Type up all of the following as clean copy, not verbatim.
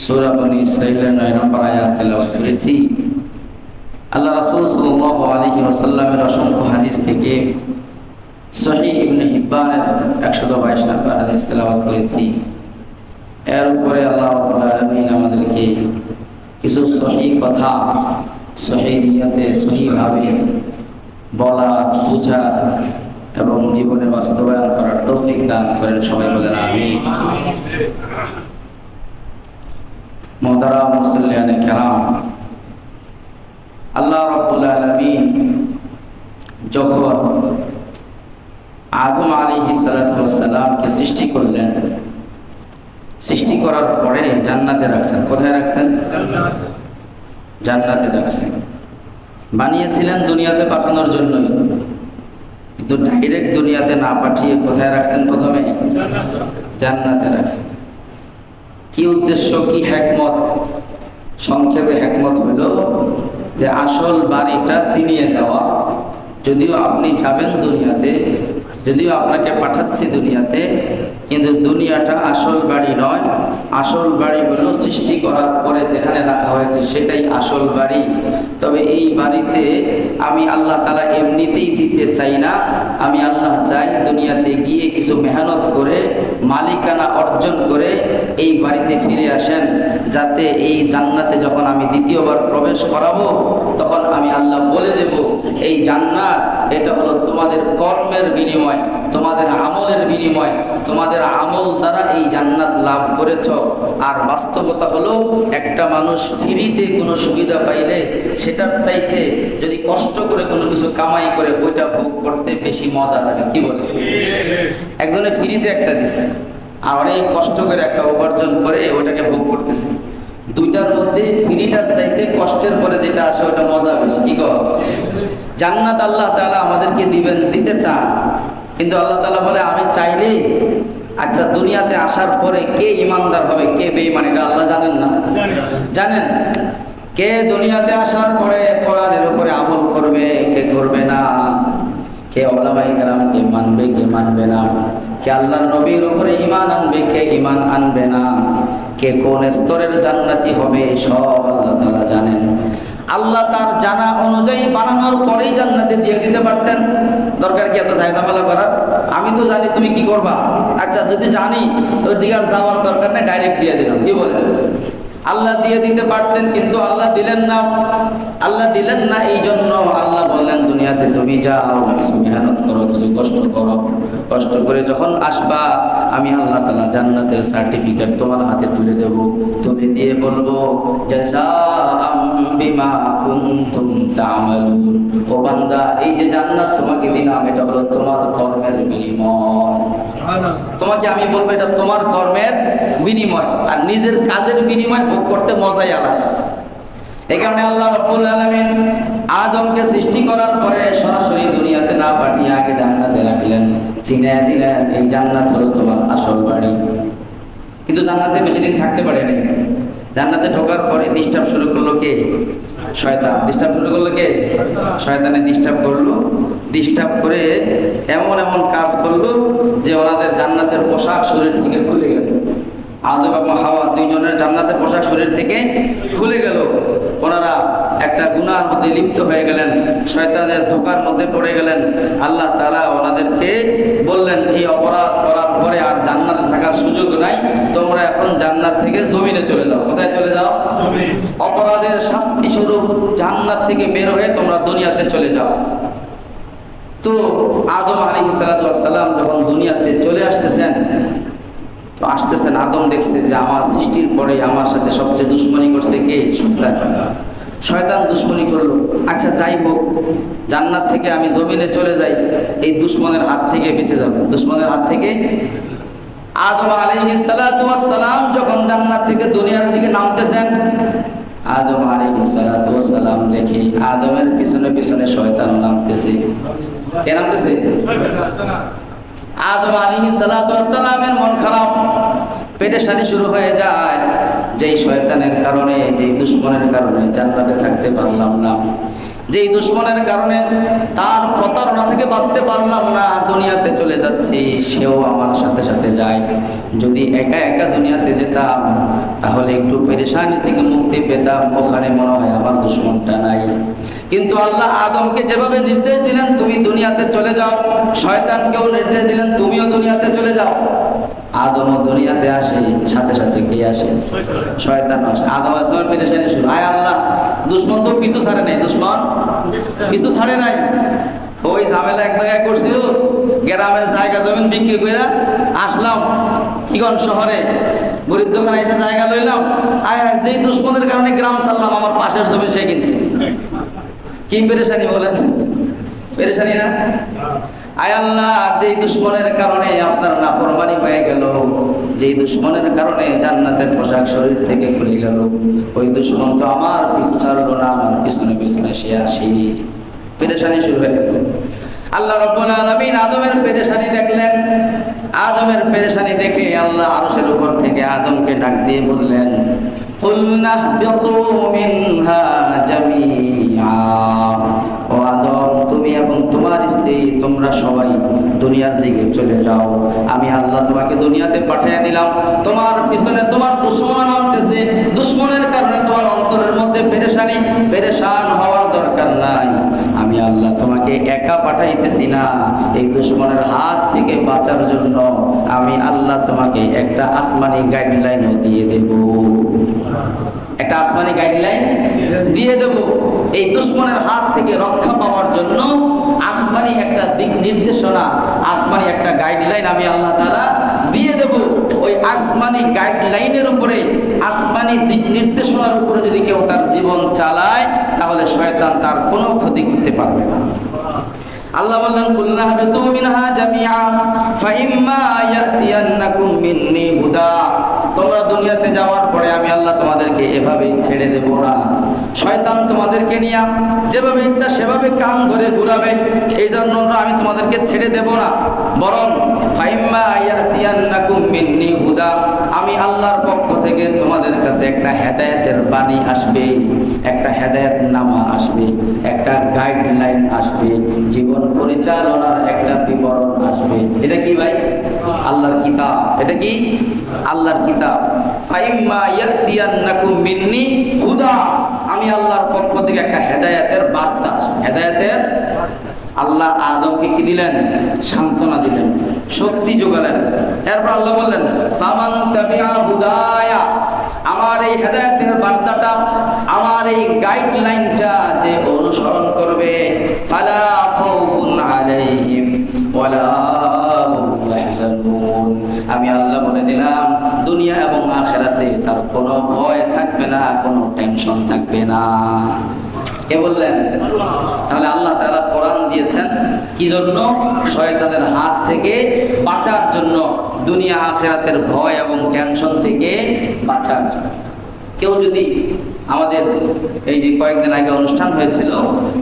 সূরা বনী ইসরাঈলের 9 নম্বর আয়াত তেলাওয়াত করেছি। আল্লাহ রাসূল সাল্লাল্লাহু আলাইহি ওয়াসাল্লামের অসংখ্য হাদিস থেকে সহিহ ইবনে হিব্বানের 122 নম্বর হাদিস তেলাওয়াত করেছি। এর উপরে আল্লাহ রাব্বুল আলামিন আমাদেরকে কিছু সহিহ কথা সহিহ নিয়তে সহিভাবে বলা, বোঝা এবং জীবনে বাস্তবায়ন করার তৌফিক দান করেন। সবাই বলেন আমিন। মুহতারাম মুসল্লিয়ানে কেরাম, আল্লাহ রাব্বুল আলামিন যখন আদম আলাইহিস সালাতু ওয়াস সালামকে সৃষ্টি করলেন, সৃষ্টি করার পরে জান্নাতে রাখছেন। কোথায় রাখছেন? জান্নাতে রাখছেন। বানিয়েছিলেন দুনিয়াতে পাঠানোর জন্যই, কিন্তু ডাইরেক্ট দুনিয়াতে না পাঠিয়ে কোথায় রাখছেন? প্রথমে জান্নাতে রাখছেন। কি উদ্দেশ্য, কি হিকমত? সংক্ষেপে হিকমত হলো যে আসল বাড়িটা চিনিয়ে দেওয়া। যদিও আপনি যাবেন দুনিয়াতে, যদিও আপনাকে পাঠাচ্ছি দুনিয়াতে, কিন্তু দুনিয়াটা আসল বাড়ি নয়। আসল বাড়ি হলো সৃষ্টি করার পরে যেখানে রাখা হয়েছে সেটাই আসল বাড়ি। তবে এই বাড়িতে আমি আল্লাহ তাআলা এমনিতেই দিতে চাই না। আমি আল্লাহ চাই দুনিয়াতে গিয়ে কিছু মেহনত করে মালিকানা অর্জন করে এই বাড়িতে ফিরে আসেন, যাতে এই জান্নাতে যখন আমি দ্বিতীয়বার প্রবেশ করাবো তখন আমি আল্লাহ বলে দেব এই জান্নাত এটা হলো তোমাদের কর্মের বিনিময়, তোমাদের আমলের বিনিময়, তোমাদের আমল দ্বারা এই জান্নাত লাভ করেছ। আর বাস্তবতা হলো একটা মানুষ ফ্রিতে কোনো সুবিধা পাইলে সেটার চাইতে যদি কষ্ট করে কোনো কিছু কামাই করে ওইটা ভোগ করতে বেশি মজা লাগে। কি বলে? একজনে ফ্রিতে একটা দিছে আর অনেক কষ্ট করে একটা উপার্জন করে ওটাকে ভোগ করতেছে। দুইটার মধ্যে ফ্রিটার চাইতে কষ্টের পরে যেটা আসে ওটা মজা বেশি। কি কর? জান্নাত আল্লাহ তাআলা আমাদেরকে দিবেন, দিতে চান, কিন্তু আল্লাহ তাআলা বলে আমি চাইলে। আচ্ছা, দুনিয়াতে আসার পরে কে ইমানদার হবে, কে বেঈমান, এটা আল্লাহ জানেন না? জানেন। কে দুনিয়াতে আসার পরে কোরআনের উপরে আমল করবে, কে করবে না, কে ওলামায়ে কেরামকে মানবে, কে মানবে না, কে আল্লাহর নবীর উপরে ঈমান আনবে, কে ঈমান আনবে না, কে কোন স্তরের জান্নাতি হবে, সব আল্লাহ তাআলা জানেন। আল্লাহ তার জানা অনুযায়ী বানানোর পরেই জান্নাতে দিয়ে দিতে পারতেন। দরকার কি এত ঝামেলা করার? আমি তো জানি তুমি কি করবা। আচ্ছা, যদি জানি ওই দিকে আর যাওয়ার দরকার নেই, ডাইরেক্ট দিয়ে দিলাম। কি বলেন? আল্লাহ দিয়ে দিতে পারতেন, কিন্তু আল্লাহ দিলেন না। আল্লাহ দিলেন না এই জন্য আল্লাহ বললেন দুনিয়াতে তুমি যাও, কিছু মেহনত করো, কিছু কষ্ট করো, কষ্ট করে যখন আসবা আমি আল্লাহ তাআলা জান্নাতের সার্টিফিকেট তোমার হাতে তুলে দেব, তুলে দিয়ে বলবো জাযাআম বিমা কুনতুম তা'মালুন। ও বান্দা, এই যে জান্নাত তোমাকে দিলাম এটা হলো তোমার কর্মের বিনিময়। তোমাকে আমি বলবো এটা তোমার কর্মের বিনিময়, আর নিজের কাজের বিনিময় ভোগ করতে মজাই আলাদা। এই কারণে আল্লাহ রাব্বুল আলামিন আদমকে সৃষ্টি করার পরে সরাসরি দুনিয়াতে না পাঠিয়ে আগে জান্নাতে রাখলেন, চিনিয়ে দিলেন এই জান্নাত হলো তোমার আসল বাড়ি। কিন্তু জান্নাতে বেশি দিন থাকতে পারেনি। জান্নাতে ঢোকার পরে ডিস্টার্ব শুরু করলো কে? শয়তান। ডিস্টার্ব শুরু করলো কে? শয়তানে ডিস্টার্ব করলো। ডিস্টার্ব করে এমন এমন কাজ করলো যে ওনাদের জান্নাতের পোশাক শরীর থেকে খুলে গেল। আদম এবং হাওয়া দুইজনের জান্নাতের পোশাক শরীর থেকে খুলে গেল। ওনারা একটা গুনার মধ্যে লিপ্ত হয়ে গেলেন, শয়তানের ধোঁকার মধ্যে পড়ে গেলেন। আল্লাহ তাআলা ওনাদেরকে বললেন এই অপরাধ করার পরে আর জান্নাতে থাকার সুযোগ নাই, তোমরা এখন জান্নাত থেকে জমিনে চলে যাও। কোথায় চলে যাও? অপরাধের শাস্তি স্বরূপ জান্নাত থেকে বের হয়ে তোমরা দুনিয়াতে চলে যাও। তো আদম আলাইহিস সালাতু ওয়াস সালাম যখন দুনিয়াতে চলে আসতেছেন, তো আসতেছেন, আদম দেখছে যে আমার সৃষ্টির পরে আমার সাথে সবচেয়ে দুশ্মনী করছে কে? শয়তান। শয়তান দুশ্মনী করলো। আচ্ছা যাই হোক, জান্নাত থেকে আমি জমিনে চলে যাই, এই দুশ্মনের হাত থেকে বেঁচে যাব। দুশ্মনের হাত থেকে আদম আলাইহিস সালাতু ওয়াস সালাম যখন জান্নাত থেকে দুনিয়ার দিকে নামতেছেন, আদম আলাইহিস সালাতু ওয়াস সালাম দেখে আদমের পিছনে পিছনে শয়তান নামতেছে। কে নামতেছে? আদম আলাইহিস সালাতু ওয়াস সালামের মন খারাপ, পেরেশানি শুরু হয়ে যায়। যেই শয়তানের কারণে, যেই দুশ্মনের কারণে জান্নাতে থাকতে পারলাম না, যেই দুশ্মনের কারণে তার প্রতারণা থেকে বাঁচতে পারলাম না, দুনিয়াতে চলে যাচ্ছি, সেও আমার সাথে সাথে যায়। যদি একা একা দুনিয়াতে যেতাম তাহলে একটু পেরেশানি থেকে মুক্তি পেতাম, ওখানে মনে হয় আমার দুশ্মনটা নাই। কিন্তু আল্লাহ আদমকে যেভাবে নির্দেশ দিলেন তুমি দুনিয়াতে চলে যাও, শয়তানকেও নির্দেশ দিলেন তুমিও দুনিয়াতে চলে যাও। আদমও দুনিয়াতে আসে, সাথে সাথে কে আসে? শয়তান আসে। আদম আসলামের পেরেশানি শুরু। আয় আল্লাহ, দুশ্মন তো পিছু ছাড়ে নাই, দুশ্মন পিছু ছাড়ে নাই। ওই ঝামেলা এক জায়গায় করছিল, গ্রামের জায়গা জমিন বিক্রি করে আসলাম কিগন শহরে, গরিব দোকানে এসে জায়গা লইলাম। আয় আয়, যেই দুশ্মনের কারণে গ্রাম ছাড়লাম, আমার পাশের জমি সে কিনছে। কি পেরেশানি বলেন? পেরেশানি না? আয় আল্লাহ, যেই দুশ্মনের কারণে আপনার নাফরমানি হয়ে গেল, যেই দুশ্মনের কারণে জান্নাতের পোশাক শরীর থেকে খুলে গেল, ওই দুশ্মন তো আমার পিছু ছাড়লো না, আমার পিছনে পিছনে সে আসি। পেরেশানি শুরু হয়ে গেল। আল্লাহ রাব্বুল আলামিন আদমের পেরেশানি দেখলেন। আদমের পেরেশানি দেখে আল্লাহ আরশের উপর থেকে আদমকে ডাক দিয়ে বললেন, কুলনা বিতু মিনহা জামিআ। ও আদম, তুমি এবং তোমার স্ত্রী তোমরা সবাই দুনিয়ার দিকে চলে যাও। আমি আল্লাহ তোমাকে দুনিয়াতে পাঠিয়ে দিলাম। তোমার পিছনে তোমার দুশ্মন আনতেছে, দুশ্মনের কারণে তোমার অন্তরের মধ্যে পেরেশানি, পেরেশান হওয়ার দরকার নাই। আমি আল্লাহ তোমাকে একা পাঠাইতেছি না, এই দুশ্মনের হাত থেকে বাঁচার জন্য আমি আল্লাহ তোমাকে একটা আসমানি গাইডলাইনও দিয়ে দেব। একটা আসমানি গাইডলাইন দিয়ে দেব। এই দুশ্মনের হাত থেকে রক্ষা পাওয়ার জন্য আসমানি একটা দিক নির্দেশনা, আসমানি একটা গাইডলাইন আমি আল্লাহ তাআলা দিয়ে দেব। ওই আসমানি গাইডলাইনের উপরে, আসমানি দিক নির্দেশনার উপরে যদি কেউ তার জীবন চালায়, তাহলে শয়তান তার কোনো ক্ষতি করতে পারবে না। আল্লাহ বললেন, কুলনা হাবিতু মিনহা জামিআ ফাইম্মা ইয়াতিয়ান্নাকুম মিন্নি হুদা। তোমরা দুনিয়াতে যাওয়ার পরে আমি আল্লাহ তোমাদেরকে এভাবেই ছেড়ে দেব না। শয়তান তোমাদেরকে নিয়ে যেভাবে ইচ্ছা সেভাবে কান ধরে ঘুরাবে, এই জন্য আমি তোমাদেরকে ছেড়ে দেব না। বরং ফাইম্মা ইয়াতিয়ান্নাকুম মিন্নি হুদা, আমি আল্লাহর পক্ষ থেকে তোমাদের কাছে একটা হেদায়েতের বাণী আসবে, একটা হেদায়েত নামা আসবে, একটা গাইডলাইন আসবে, জীবন পরিচালনার একটা বিবরণ আসবে। এটা কি ভাই? আল্লাহর কিতাব। এটা কি? আল্লাহর কিতাব। ফাইম্মা ইয়াতিয়ান্নাকুম মিন্নি হুদা, আমি আল্লাহর পক্ষ থেকে একটা হেদায়েতের বার্তা আসবে। হেদায়েতের আল্লাহ আদমকে কি দিলেন? সান্ত্বনা দিলেন, শক্তি যোগালেন। এরপর আল্লাহ বললেন, ফামান তাবিআ হুদায়া, আমার এই হেদায়েতের বার্তাটা, আমার এই গাইডলাইনটা যে অনুসরণ করবে, ফালা খাউফুন আলাইহিম ওয়ালা হুম ইয়াহজানুন, আমি আল্লাহ বলে দিলাম দুনিয়া এবং আখিরাতে তার কোনো ভয় থাকবে না, কোনো টেনশন থাকবে না। কে বললেন? তাহলে আল্লাহ তাআলা কোরআন দিয়েছেন কি জন্য? শয়তানের হাত থেকে বাঁচার জন্য, দুনিয়া আখিরাতের ভয় এবং টেনশন থেকে বাঁচার জন্য। কেউ যদি আমাদের এই যে কয়েকদিন আগে অনুষ্ঠান হয়েছিল,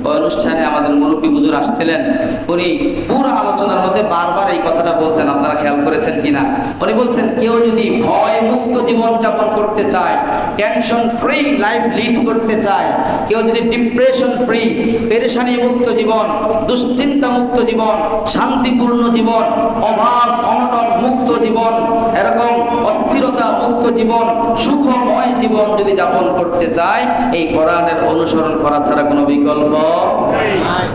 ওই অনুষ্ঠানে আমাদের মুরব্বী হুজুর আসছিলেন। উনি পুরো আলোচনার মধ্যে বারবার এই কথাটা বলছেন, আপনারা খেয়াল করেছেন কিনা? উনি বলছেন, কেউ যদি ভয় মুক্ত জীবন যাপন করতে চায়, টেনশন ফ্রি লাইফ লিড করতে চায়, কেউ যদি ডিপ্রেশন ফ্রি, পেরেশানি মুক্ত জীবন, দুশ্চিন্তা মুক্ত জীবন, শান্তিপূর্ণ জীবন, অভাব অনটন মুক্ত জীবন, এরকম অস্থিরতা মুক্ত জীবন, সুখময় জীবন যদি যাপন করতে চায়, এই কোরআনের অনুসরণ করা ছাড়া কোনো বিকল্প নাই।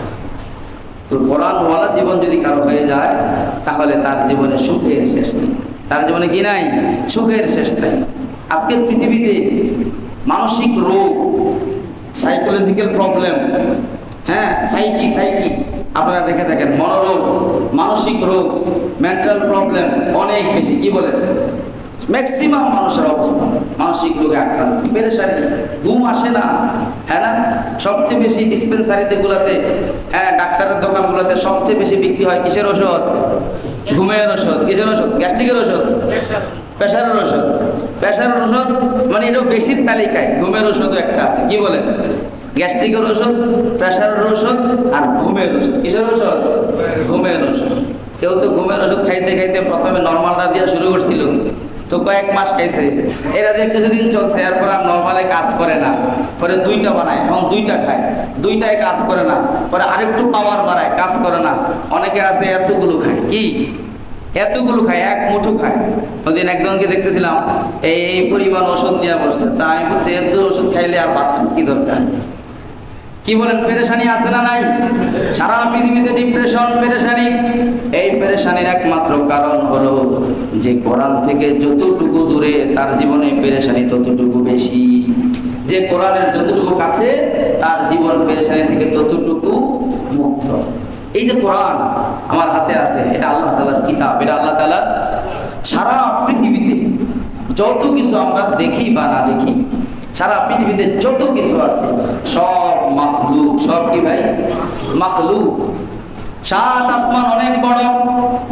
কোরআনওয়ালা জীবন যদি কারো হয়ে যায়, তাহলে তার জীবনে সুখের শেষ নেই। তার জীবনে কি নাই? সুখের শেষ নাই। আজকের পৃথিবীতে মানসিক রোগ, সাইকোলজিক্যাল প্রবলেম, হ্যাঁ, সাইকি আপনারা দেখে থাকেন, মনোরোগ, মানসিক রোগ, মেন্টাল প্রবলেম অনেক বেশি। কি বলেন? ম্যাক্সিমাম মানুষের অবস্থা মানসিক রোগে আক্রান্ত, পেরেশানি, ঘুম আসে না, হ্যাঁ না? সবচেয়ে বেশি ডিসপেন্সারিতে গুলাতে, হ্যাঁ, ডাক্তারের দোকানগুলোতে সবচেয়ে বেশি বিক্রি হয় কিসের ওষুধ? ঘুমের ওষুধ। কিসের ওষুধ? গ্যাস্ট্রিকের ওষুধ, প্রেশারের ওষুধ। প্রেশারের ওষুধ মানে এটাও বেশির তালিকায়, ঘুমের ওষুধও একটা আছে। কি বলেন? গ্যাস্ট্রিকের ওষুধ, প্রেশারের ওষুধ আর ঘুমের ওষুধ। কিসের ওষুধ? ঘুমের ওষুধ। কেউ তো ঘুমের ওষুধ খাইতে খাইতে প্রথমে নর্মালটা দিয়ে শুরু করছিল, তো কয়েক মাস খাইছে, এরা যে কিছুদিন চলছে, এরপর আর নর্মালে কাজ করে না, পরে দুইটা বানায়, এখন দুইটা খায়, দুইটায় কাজ করে না, পরে আরেকটু পাওয়ার বাড়ায়, কাজ করে না। অনেকে আছে এতগুলো খায়, কি এতগুলো খায়, এক মুঠো খায়। ওদিন একজনকে দেখতেছিলাম এই পরিমাণ ওষুধ দেওয়া বসছে, তা আমি বলছি এত ওষুধ খাইলে আর ভাত খাওয়ার কি দরকার? কি বলেন, পেরেশানি আছে না নাই? সারা পৃথিবীতে ডিপ্রেশন, পেরেশানি। এই পেরেশানির একমাত্র কারণ হলো যে কোরআন থেকে যতটুকু দূরে তার জীবনে পেরেশানি ততটুকু বেশি। যে কোরআনের যতটুকু কাছে তার জীবন পেরেশানি থেকে ততটুকু মুক্ত। এই যে কোরআন আমার হাতে আছে, এটা আল্লাহ তাআলার কিতাব, এটা আল্লাহ তাআলার। সারা পৃথিবীতে যত কিছু আমরা দেখি বা না দেখি, সারা পৃথিবীতে যত কিছু আছে সব মাখলুক। সব কি ভাই? মাখলুক। সাত আসমান অনেক বড়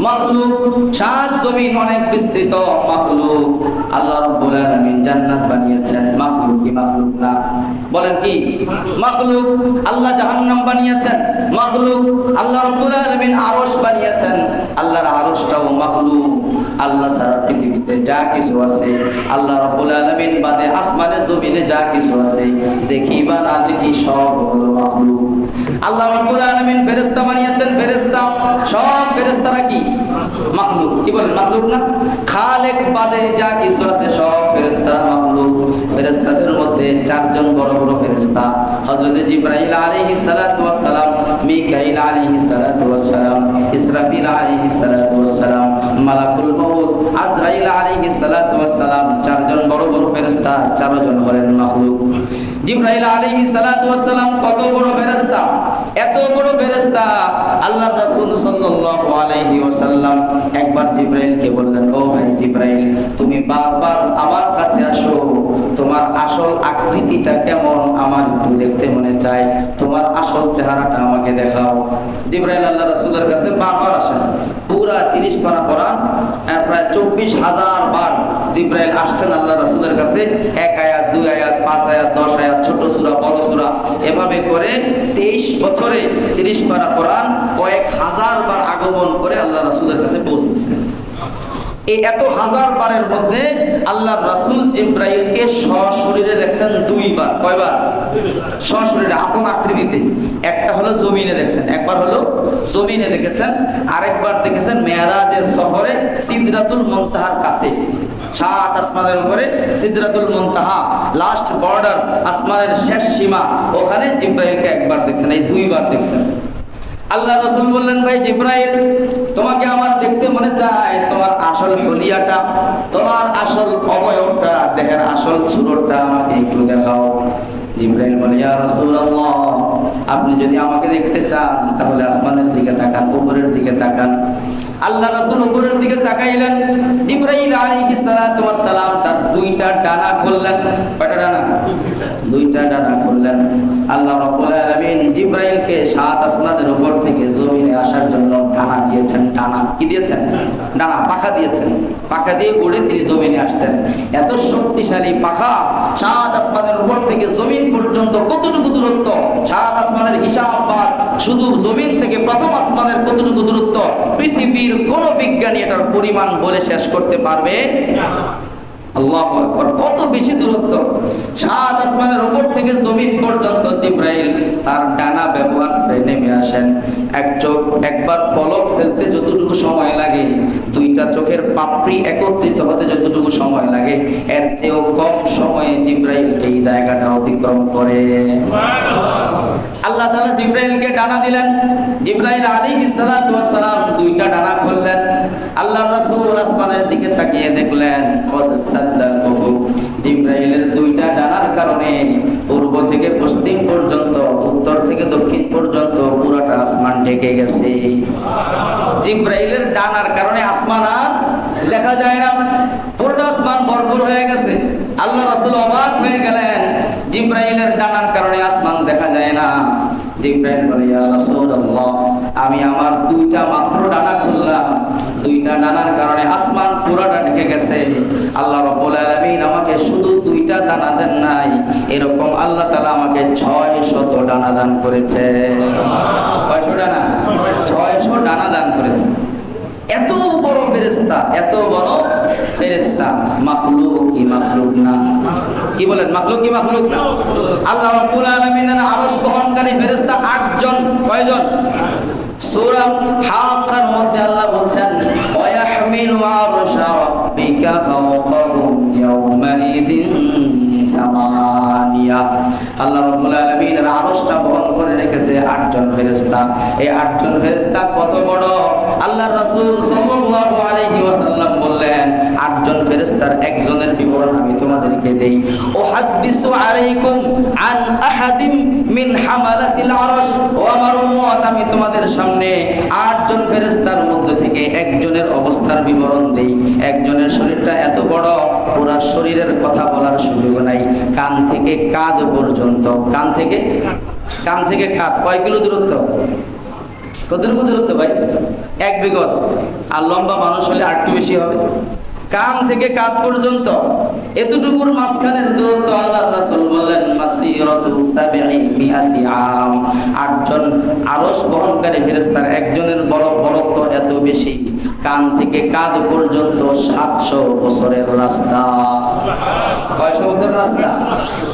মাখলুক, সাত জমিন অনেক বিস্তৃত মাখলুক। আল্লাহ রাব্বুল আলামিন জান্নাত বানিয়েছেন, মাখলুক কি মাখলুক না? বলেন কি মাখলুক? আল্লাহ জাহান্নাম বানিয়েছেন, মাখলুক। আল্লাহ রাব্বুল আলামিন আরশ বানিয়েছেন, আল্লাহর আরশটাও মাখলুক। আল্লাহ ছাড়া পৃথিবীতে যা কিছু আছে, আল্লাহ রাব্বুল আলামিন বাদে আসমানে জমিনে যা কিছু আছে, দেখি বা না দেখি সব হলো মাখলুক। আল্লাহ রাব্বুল আলামিন ফেরেশতা বানিয়েছেন, ফেরেশতা, সব ফেরেশতারা কি মাখলুক? কি বলেন মাখলুক না? খালেক বাদে যা কিছু আছে সব ফেরেশতারা মাখলুক। ফেরেশতাদের মধ্যে চারজন বড় বড় ফেরেশতা, হযরত জিবরাইল আলাইহিস সালাতু ওয়াস সালাম, মিকাইল আলাইহিস সালাতু ওয়াস সালাম, ইসরাফিল আলাইহিস সালাতু ওয়াস সালাম, মালাকুল মউত আজরাইল আলাইহিস সালাতু ওয়াস সালাম। চারজন বড় বড় ফেরেশতা, চারজন হলেন মাখলুক। জিবরাইল আলাইহিস সালাতু ওয়াস সালাম কত বড় ফেরেশতা, এত বড় ফেরেশতা। আল্লাহর রাসূল সাল্লাল্লাহু আলাইহি ওয়াসাল্লাম একবার জিবরাইলকে বললেন, ও ভাই জিবরাইল, তুমি বারবার আমার কাছে আসো, তোমার আসল আকৃতিটা কেমন আমার একটু দেখতে মনে চায়, তোমার আসল চেহারাটা আমাকে দেখাও। জিবরাইল আল্লাহ রাসূলের কাছে বারবার আসেন, পুরা 30 পারা কোরআন, প্রায় 24,000 বার জিবরাইল আসছেন আল্লাহ রাসূলের কাছে। 1 আয়াত, 2 আয়াত, 5 আয়াত, 10 আয়াত, ছোট সূরা, বড় সূরা, এভাবে করে 23 বছরে 30 পারা কোরআন কয়েক হাজার বার আগমন করে আল্লাহ রাসূলের কাছে পৌঁছেছেন। এই এত হাজার বারের মধ্যে আল্লাহর রাসূল জিবরাইলকে সশরীরে দেখছেন 2 বার। কয়বার? সশরীরে, আপন আকৃতিতে। একটা হলো জমিনে দেখছেন, একবার হলো জমিনে দেখেছেন, আরেকবার দেখেছেন মেরাজের সফরে সিদরাতুল মুনতাহার কাছে। 7 আসমানের উপরে সিদরাতুল মুনতাহা, লাস্ট বর্ডার, আসমানের শেষ সীমা, ওখানে জিবরাইলকে একবার দেখছেন, এই 2 বার দেখছেন। আল্লাহ রাসূল বললেন, ভাই জিবরাইল, তোমাকে আমার দেখতে মনে চায়, তোমার আসল হুলিয়াটা, তোমার আসল অবয়বটা, দেহের আসল সুরতটা আমাকে একটু দেখাও। জিবরাইল বলে, ইয়া রাসূলুল্লাহ, আপনি যদি আমাকে দেখতে চান তাহলে আসমানের দিকে তাকান, উপরের দিকে তাকান। আল্লাহ রাসূল উপরের দিকে তাকাইলেন। জিবরাইল আলাইহিস সালাতু ওয়াস সালাম তার 2টা ডানা খুললেন। কয়টা ডানা? 2টা ডানা খুললেন। আল্লাহ রাব্বুল আলামিন জিবরাইলকে 7 আসমানের উপর থেকে জমিনে আসার জন্য ডানা দিয়েছেন। ডানা কি দিয়েছেন? ডানা, পাখা দিয়েছেন। পাখা দিয়ে উড়ে তিনি জমিনে আসতেন। এত শক্তিশালী পাখা, 7 আসমানের উপর থেকে জমিন পর্যন্ত কতটুকু দূরত্ব? 7 আসমানের হিসাব বাদ, শুধু জমিন থেকে প্রথম আসমানের কতটুকু দূরত্ব, পৃথিবীর কোন বিজ্ঞানী এটার পরিমাণ বলে শেষ করতে পারবে না। আল্লাহু আকবার, কত বেশি দূরত্ব! 7 আসমানের উপর থেকে জমিন পর্যন্ত জিবরাইল তার ডানা ব্যবহার করে নেমে আসেন। একবার পলক ফেলতে যতটুকু সময় লাগে, 2টা চোখের পাপড়ি একত্রিত হতে যতটুকু সময় লাগে, এর চেয়েও কম সময়ে জিবরাইল এই জায়গাটা অতিক্রম করে। আল্লাহ তাআলা জিবরাইলকে ডানা দিলেন। জিবরাইল আলাইহিস সালাতু ওয়াস সালাম 2টা ডানা খুললেন। আল্লাহর রাসূল আসমানের দিকে তাকিয়ে দেখলেন, কদ সাদ্দাল উফুক, জিবরাইলের 2টা ডানার কারণে পূর্ব থেকে পশ্চিম পর্যন্ত, উত্তর থেকে দক্ষিণ পর্যন্ত পুরোটা আসমান ঢেকে গেছে। জিবরাইলের ডানার কারণে আসমান আর দেখা যায় না, পুরোটা আসমান ভরপুর হয়ে গেছে। আল্লাহ রাসূল অবাক হয়ে গেলেন, জিবরাইলের ডানার কারণে আসমান দেখা যায় না। জিবরাইল বলে, ইয়া রাসূলুল্লাহ, আমি আমার 2টা মাত্র ডানা খুললাম, 2টা ডানার কারণে আসমান পুরোটা ঢেকে গেছে। আল্লাহ রাব্বুল আলামিন আমাকে শুধু 2টা ডানা দেন নাই, এরকম আল্লাহ তাআলা আমাকে 600 ডানা দান করেছে। কয়শো ডানা? 600 ডানা দান করেছে। এত বড় ফেরেশতা, এত বড় ফেরেশতা, মাখলুক কি মাখলুক না? কি বলেন, মাখলুক কি মাখলুক না? আল্লাহ রাব্বুল আলামিনের আরশ বহনকারী ফেরেশতা 8 জন। কয়জন? সূরা হাক্কার মধ্যে আল্লাহ বলছেন ওয়া ইয়াহমিলু আরশা রাব্বিকা ফাওকাহুম ইয়াওমাইদিন সামানিয়া। আল্লাহ রাব্বুল আলামিনের আরশটা বহন করে রেখেছে 8 জন ফেরেশতা। এই 8 জন ফেরেশতা কত বড়? আল্লাহর রাসূল সাল্লাল্লাহু আলাইহি ওয়াসাল্লাম বললেন 8 জন ফেরেশতার একজনের বিবরণ আমি তোমাদেরকে দেই। উহাদ্দিসু আলাইকুম আন আহাদিম মিন হামালাতিল আরশ। ও আমার উম্মত, আমি তোমাদের সামনে 8 জন ফেরেশতার মধ্যে থেকে একজনের অবস্থার বিবরণ দেই। একজনের শরীরটা এত বড়, পুরো শরীরের কথা বলার সুযোগ নাই। কান থেকে কাঁধ পর্যন্ত, কান থেকে কাঁধ কয় কিলো দূরত্ব? কতটুকু দূরত্ব ভাই? 1 বিঘত। আর লম্বা মানুষ হলে আরেকটু বেশি হবে। কান থেকে কাঁধ পর্যন্ত এতটুকুর মাঝখানের দূরত্ব আল্লাহর রাসূল বললেন মাসিরাতু 700 আম। 8 জন আরশ বহনকারী ফেরেশতার একজনের বড়ত্ব এত বেশি, কান থেকে কাঁধ পর্যন্ত 700 বছরের রাস্তা। কয়শো বছরের রাস্তা?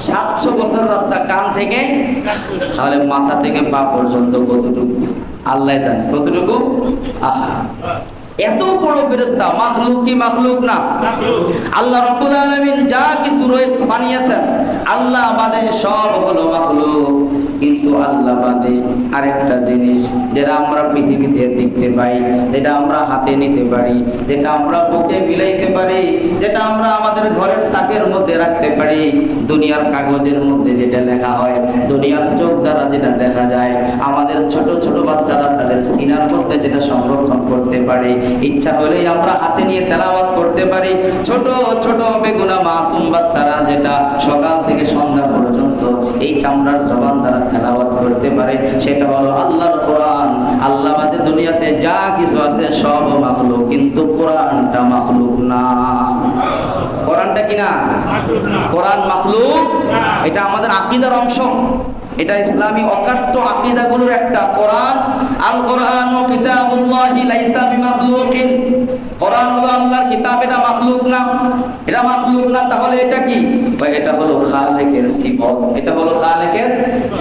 700 বছরের রাস্তা কান থেকে। তাহলে মাথা থেকে পা পর্যন্ত কতটুকু আল্লাহ জানে, কতটুকু? আহা, এত বড় ফেরেশতা, মাখলুক কি মাখলুক না? আল্লাহ রাব্বুল আলামিন যা কিছু রয়েছে বানিয়েছেন, আল্লাহ বাদে সব হলো মাখলুক। কিন্তু আল্লাহ বাদে আরেকটা জিনিস যেটা আমরা পৃথিবীতে দেখতে পাই, যেটা আমরা হাতে নিতে পারি, যেটা আমরা বুকে মিলাইতে পারি, যেটা আমরা আমাদের ঘরের তাকের মধ্যে রাখতে পারি, দুনিয়ার কাগজের মধ্যে যেটা লেখা হয়, দুনিয়ার চোখ দ্বারা যেটা দেখা যায়, আমাদের ছোট ছোট বাচ্চারা তাদের সিনার মধ্যে যেটা সংরক্ষণ করতে পারে, ইচ্ছা হলেই আমরা হাতে নিয়ে তেলাওয়াত করতে পারি। ছোট ছোট বেগুনা মাসুম বাচ্চারা যেটা সকাল থেকে সন্ধ্যা পর্যন্ত এই চামড়ার জবান দ্বারা তেলাওয়াত করতে পারে, সেটা হলো আল্লাহর কোরআন। আল্লাহ বাদে দুনিয়াতে যা কিছু আছে সব মাখলুক, কিন্তু কোরআনটা মাখলুক না। কোরআনটা কি না? কোরআন মাখলুক। এটা আমাদের আকীদার অংশ, এটা ইসলামী অকাট্য আকীদাগুলোর একটা। কোরআন, আল কোরআন ও কিতাবুল্লাহি লাইসা বিমাখলুকিন। কোরআন হলো আল্লাহর কিতাব, এটা মাখলুক না। এটা মাখলুক না, তাহলে এটা কি? এটা হলো খালেকের সিফত, এটা হলো খালেকের